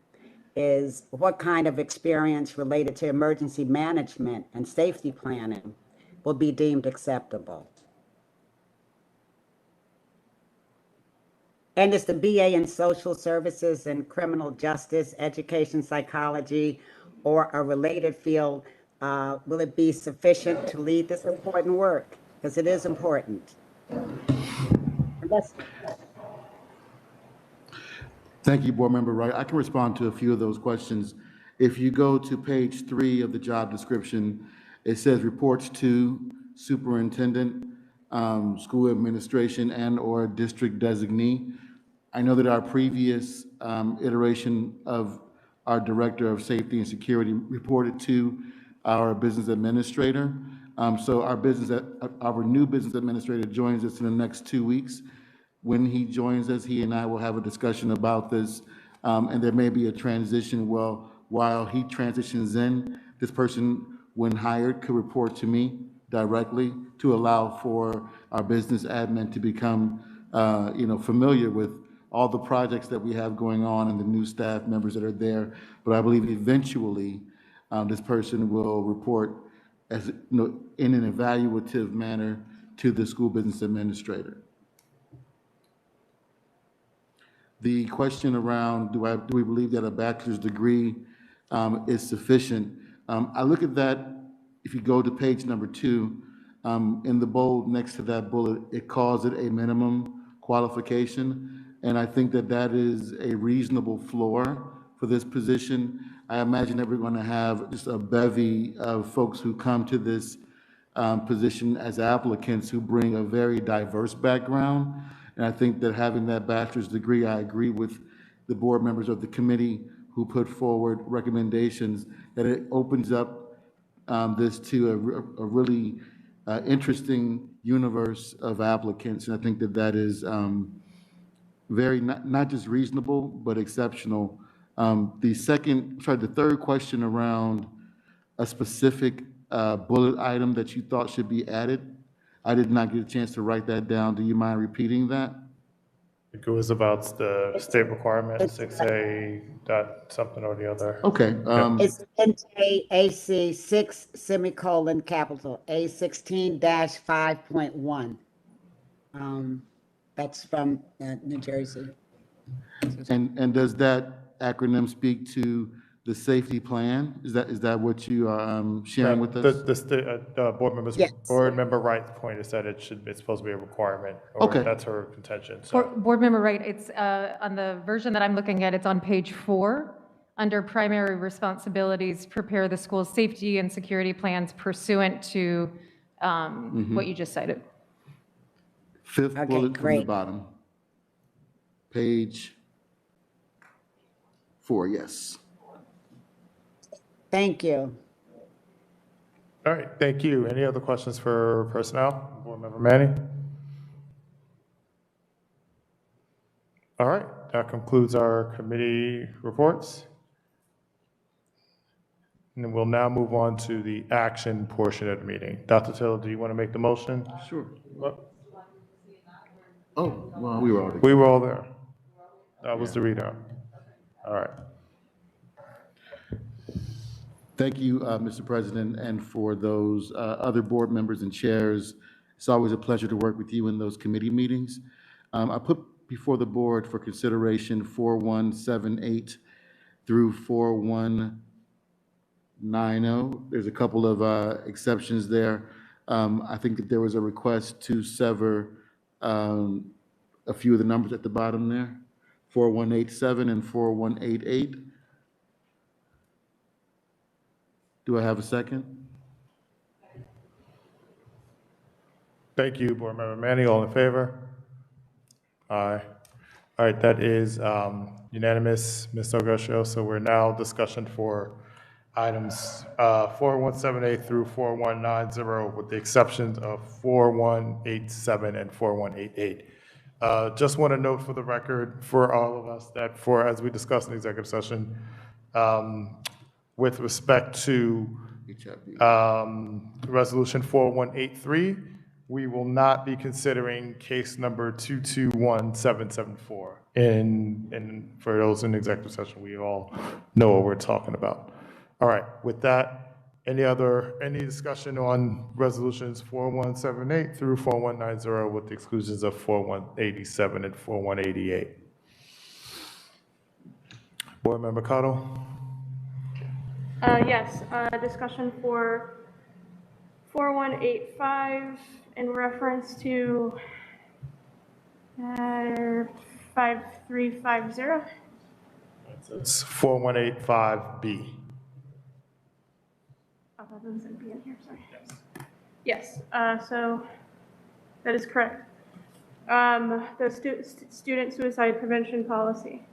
is, what kind of experience related to emergency management and safety planning will be deemed acceptable? And is the BA in social services and criminal justice, education psychology, or a related field, will it be sufficient to lead this important work? Because it is important. Thank you, Board Member Wright. I can respond to a few of those questions. If you go to page 3 of the job description, it says reports to superintendent, school administration, and/or district designee. I know that our previous iteration of our director of safety and security reported to our business administrator. So our new business administrator joins us in the next 2 weeks. When he joins us, he and I will have a discussion about this, and there may be a transition. Well, while he transitions in, this person, when hired, could report to me directly to allow for our business admin to become, familiar with all the projects that we have going on and the new staff members that are there. But I believe eventually this person will report as in an evaluative manner to the school business administrator. The question around do we believe that a bachelor's degree is sufficient? I look at that, if you go to page number 2, in the bold next to that bullet, it calls it a minimum qualification. And I think that that is a reasonable floor for this position. I imagine that we're going to have just a bevy of folks who come to this position as applicants who bring a very diverse background. And I think that having that bachelor's degree, I agree with the board members of the committee who put forward recommendations, that it opens up this to a really interesting universe of applicants. And I think that that is very, not just reasonable, but exceptional. The third question around a specific bullet item that you thought should be added, I did not get a chance to write that down. Do you mind repeating that? I think it was about the state requirement, 6A dot something or the other. Okay. It's NJAC 6 semicolon capital A16-5.1. That's from New Jersey. And does that acronym speak to the safety plan? Is that what you are sharing with us? The board member Wright's point is that it's supposed to be a requirement. Or Okay. That's her contention. So. Board Member Wright, it's on the version that I'm looking at, it's on page 4, under primary responsibilities, prepare the school's safety and security plans pursuant to what you just cited. Fifth Okay, bullet from the great. bottom. Page 4, yes. Thank you. All right, thank you. Any other questions for personnel? Board Member Manning? All right, that concludes our committee reports. And then we'll now move on to the action portion of the meeting. Dr. Taylor, do you want to make the motion? Sure. What? Oh, well, we were already. We were all there. That was the readout. All right. Thank you, Mr. President, and for those other board members and chairs. It's always a pleasure to work with you in those committee meetings. I put before the board for consideration 4178 through 4190. There's a couple of exceptions there. I think that there was a request to sever a few of the numbers at the bottom there, 4187 and 4188. Do I have a second? Thank you, Board Member Manning. All in favor? Aye. All right, that is unanimous, Ms. Ogosho. So we're now discussion for items 4178 through 4190 with the exceptions of 4187 and 4188. Just want to note for the record for all of us that as we discussed in executive session, with respect to Resolution 4183, we will not be considering case number 221774. And for those in executive session, we all know what we're talking about. All right, with that, any discussion on resolutions 4178 through 4190 with the exclusions of 4187 and 4188? Board Member Cottle? Yes, discussion for 4185 in reference to 5350. It's 4185B. Oh, that doesn't be in here, sorry. Yes, so that is correct. The student suicide prevention policy.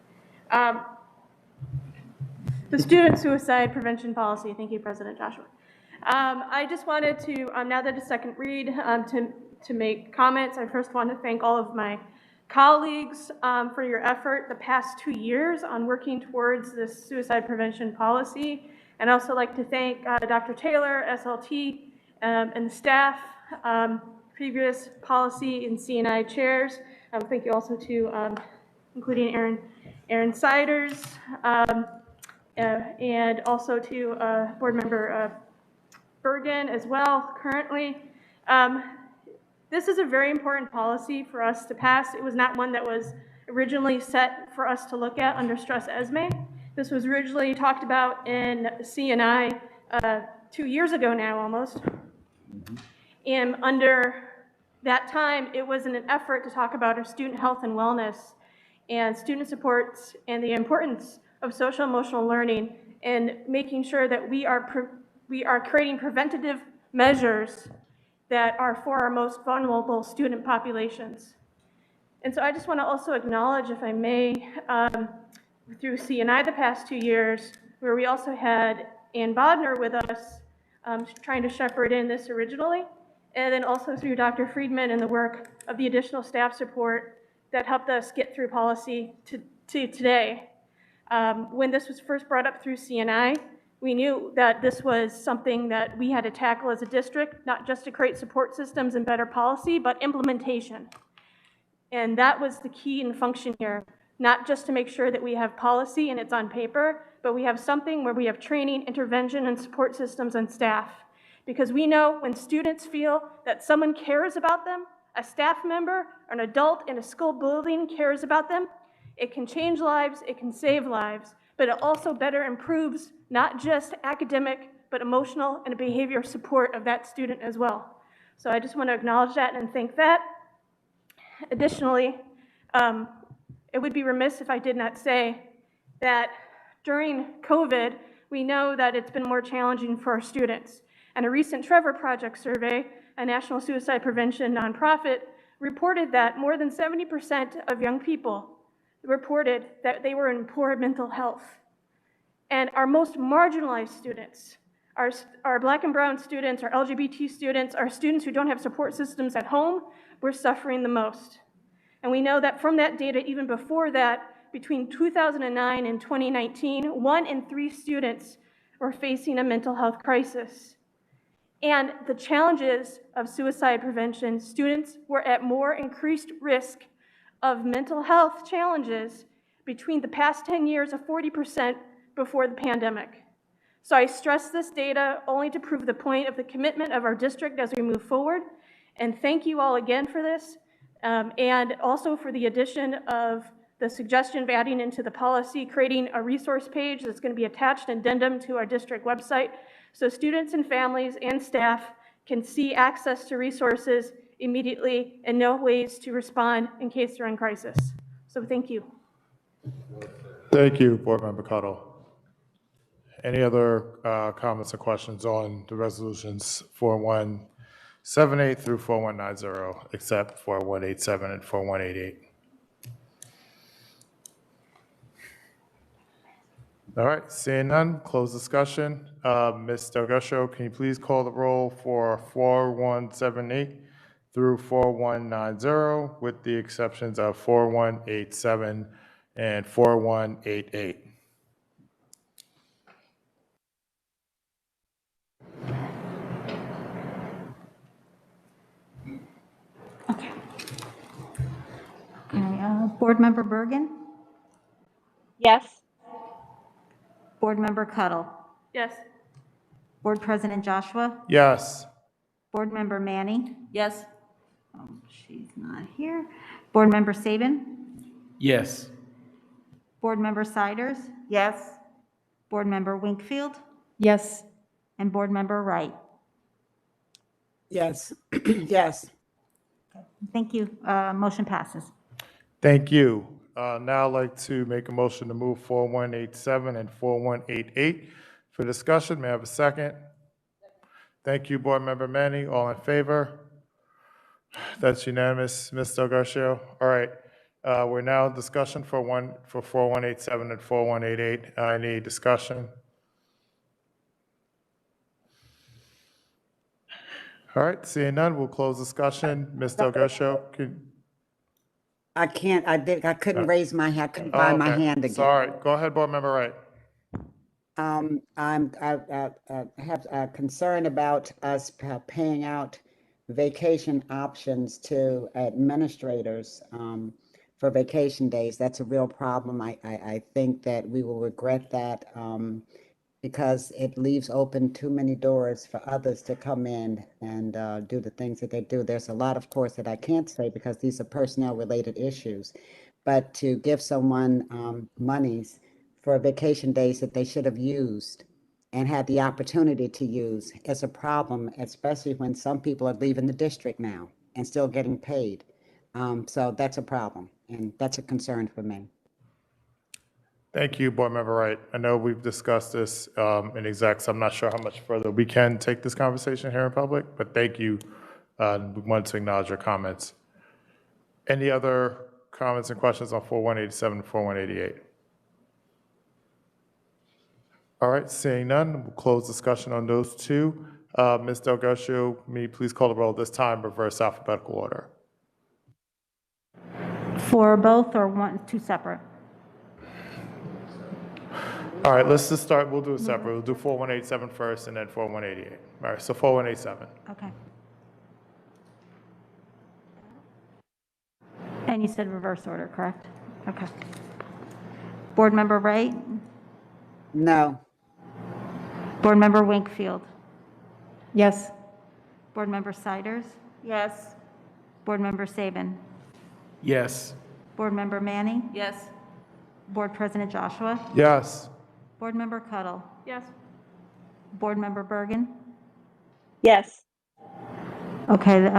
The student suicide prevention policy. Thank you, President Joshua. I just wanted to, now that it's second read, to make comments. I first want to thank all of my colleagues for your effort the past 2 years on working towards this suicide prevention policy. And I'd also like to thank Dr. Taylor, SLT, and the staff, previous policy and C&I chairs. Thank you also to, including Aaron Siders, and also to Board Member Bergen as well, currently. This is a very important policy for us to pass. It was not one that was originally set for us to look at under stress ESME. This was originally talked about in C&I 2 years ago now, almost. And under that time, it was in an effort to talk about our student health and wellness and student supports and the importance of social emotional learning and making sure that we are creating preventative measures that are for our most vulnerable student populations. And so I just want to also acknowledge, if I may, through CNI the past 2 years, where we also had Ann Bodner with us trying to shepherd in this originally, and then also through Dr. Friedman and the work of the additional staff support that helped us get through policy to today. When this was first brought up through CNI, we knew that this was something that we had to tackle as a district, not just to create support systems and better policy, but implementation. And that was the key and function here, not just to make sure that we have policy and it's on paper, but we have something where we have training, intervention, and support systems and staff. Because we know when students feel that someone cares about them, a staff member or an adult in a school building cares about them, it can change lives, it can save lives, but it also better improves not just academic, but emotional and behavior support of that student as well. So I just want to acknowledge that and thank that. Additionally, it would be remiss if I did not say that during COVID, we know that it's been more challenging for our students. And a recent Trevor Project survey, a national suicide prevention nonprofit, reported that more than 70% of young people reported that they were in poor mental health. And our most marginalized students, our Black and brown students, our LGBT students, our students who don't have support systems at home, were suffering the most. And we know that from that data, even before that, between 2009 and 2019, 1 in 3 students were facing a mental health crisis. And the challenges of suicide prevention, students were at more increased risk of mental health challenges between the past 10 years of 40% before the pandemic. So I stress this data only to prove the point of the commitment of our district as we move forward. And thank you all again for this, and also for the addition of the suggestion of adding into the policy, creating a resource page that's going to be attached addendum to our district website, so students and families and staff can see access to resources immediately and know ways to respond in case they're in crisis. So thank you. Thank you, Board Member Cottle. Any other comments or questions on the resolutions 4178 through 4190, except 4187 and 4188? All right, seeing none, close discussion. Ms. Delgado, can you please call the roll for 4178 through 4190, with the exceptions of 4187 and 4188? Board Member Bergen? Yes. Board Member Cuttle? Yes. Board President Joshua? Yes. Board Member Manny? Yes. She's not here. Board Member Saban? Yes. Board Member Siders? Yes. Board Member Winkfield? Yes. And Board Member Wright? Yes, yes. Thank you. Motion passes. Thank you. Now I'd like to make a motion to move 4187 and 4188 for discussion. May I have a second? Thank you, Board Member Manny. All in favor? That's unanimous, Ms. Delgado. All right. We're now in discussion for 4187 and 4188. Any discussion? All right, seeing none, we'll close discussion. Ms. Delgado, I couldn't raise my hand, I couldn't find my okay. hand again. Sorry, go ahead, Board Member Wright. I have a concern about us paying out vacation options to administrators for vacation days. That's a real problem. I think that we will regret that because it leaves open too many doors for others to come in and do the things that they do. There's a lot, of course, that I can't say because these are personnel-related issues, but to give someone monies for vacation days that they should have used and had the opportunity to use. It's a problem, especially when some people are leaving the district now and still getting paid. So that's a problem, and that's a concern for me. Thank you, Board Member Wright. I know we've discussed this in execs. I'm not sure how much further we can take this conversation here in public, but thank you. We wanted to acknowledge your comments. Any other comments and questions on 4187 and 4188? All right, seeing none, we'll close discussion on those two. Ms. Delgado, may you please call the roll this time, reverse alphabetical order. For both or two separate? All right, let's just start, we'll do it separate. We'll do 4187 first and then 4188. All right, so 4187. Okay. And you said reverse order, correct? Okay. Board Member Wright? No. Board Member Winkfield? Yes. Board Member Siders? Yes. Board Member Saban? Yes. Board Member Manning? Yes. Board President Joshua? Yes. Board Member Cuddle? Yes. Board Member Bergen? Yes. Okay,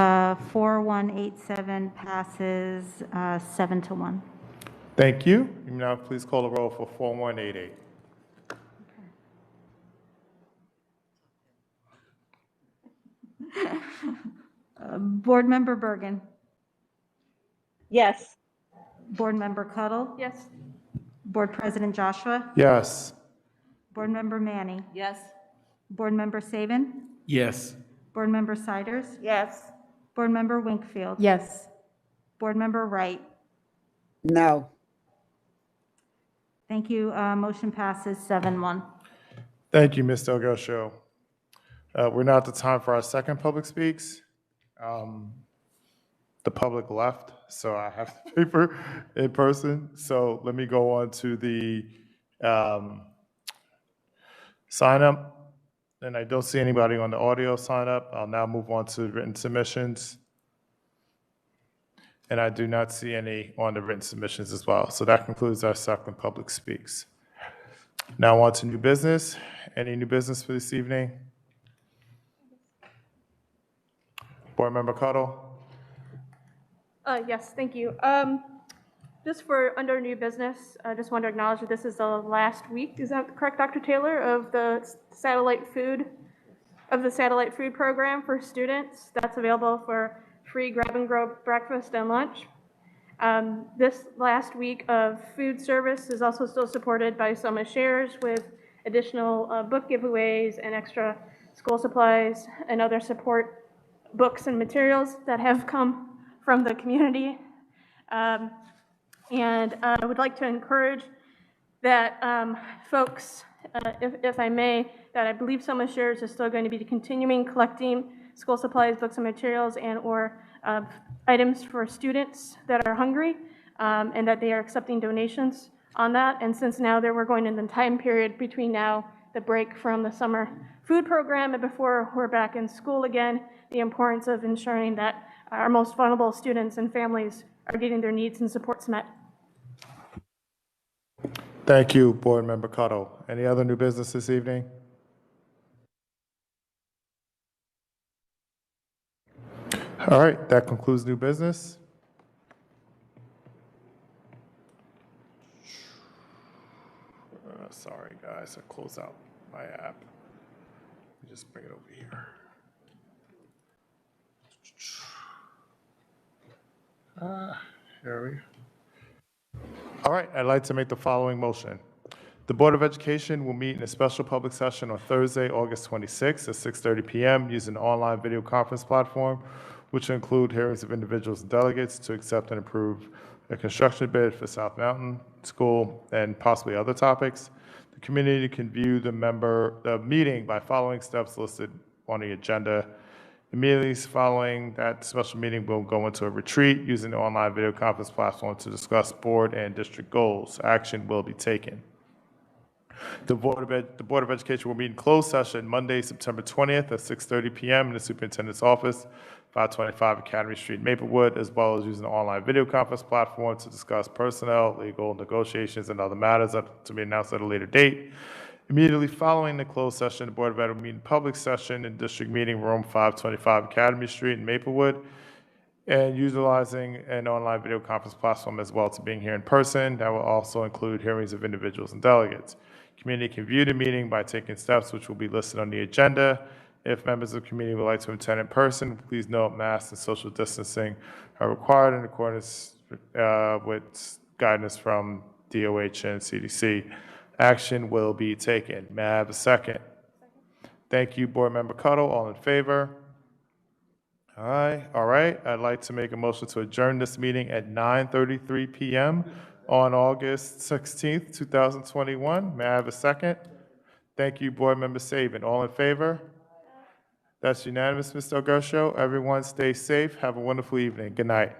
4187 passes 7-1. Thank you. You may now please call the roll for 4188. Board Member Bergen? Yes. Board Member Cuddle? Yes. Board President Joshua? Yes. Board Member Manning? Yes. Board Member Saban? Yes. Board Member Siders? Yes. Board Member Winkfield? Yes. Board Member Wright? No. Thank you. Motion passes 7-1. Thank you, Ms. Delgado. We're now at the time for our second public speaks. The public left, so I have the paper in person. So let me go on to the sign up. And I don't see anybody on the audio sign up. I'll now move on to written submissions. And I do not see any on the written submissions as well. So that concludes our second public speaks. Now on to new business. Any new business for this evening? Board Member Cuddle? Yes, thank you. Just for under new business, I just want to acknowledge that this is the last week, is that correct, Dr. Taylor, of the satellite food program for students that's available for free grab-and-go breakfast and lunch. This last week of food service is also still supported by Soma Shares with additional book giveaways and extra school supplies and other support books and materials that have come from the community. And I would like to encourage that folks, if I may, that I believe Soma Shares is still going to be continuing collecting school supplies, books and materials, and or items for students that are hungry, and that they are accepting donations on that. And since now we're going in the time period between now, the break from the summer food program, and before we're back in school again, the importance of ensuring that our most vulnerable students and families are getting their needs and supports met. Thank you, Board Member Cuddle. Any other new business this evening? All right, that concludes new business. Sorry, guys, I closed out my app. Let me just bring it over here. Here we go. All right, I'd like to make the following motion. The Board of Education will meet in a special public session on Thursday, August 26th at 6:30 p.m. using an online video conference platform, which will include hearings of individuals and delegates to accept and approve a construction bid for South Mountain School and possibly other topics. The community can view the meeting by following steps listed on the agenda. Immediately following that special meeting, we'll go into a retreat using the online video conference platform to discuss board and district goals. Action will be taken. The Board of Education will meet in closed session Monday, September 20th at 6:30 p.m. in the Superintendent's office, 525 Academy Street, Maplewood, as well as using the online video conference platform to discuss personnel, legal, negotiations, and other matters to be announced at a later date. Immediately following the closed session, the Board of Ed will meet in public session in District Meeting Room 525 Academy Street in Maplewood, and utilizing an online video conference platform as well to being here in person. That will also include hearings of individuals and delegates. Community can view the meeting by taking steps which will be listed on the agenda. If members of the community would like to attend in person, please note masks and social distancing are required in accordance with guidance from DOH and CDC. Action will be taken. May I have a second? Thank you, Board Member Cuttle. All in favor? Aye. All right. I'd like to make a motion to adjourn this meeting at 9:33 p.m. on August 16th, 2021. May I have a second? Thank you, Board Member Saban. All in favor? That's unanimous, Mr. Augusto. Everyone stay safe. Have a wonderful evening. Good night.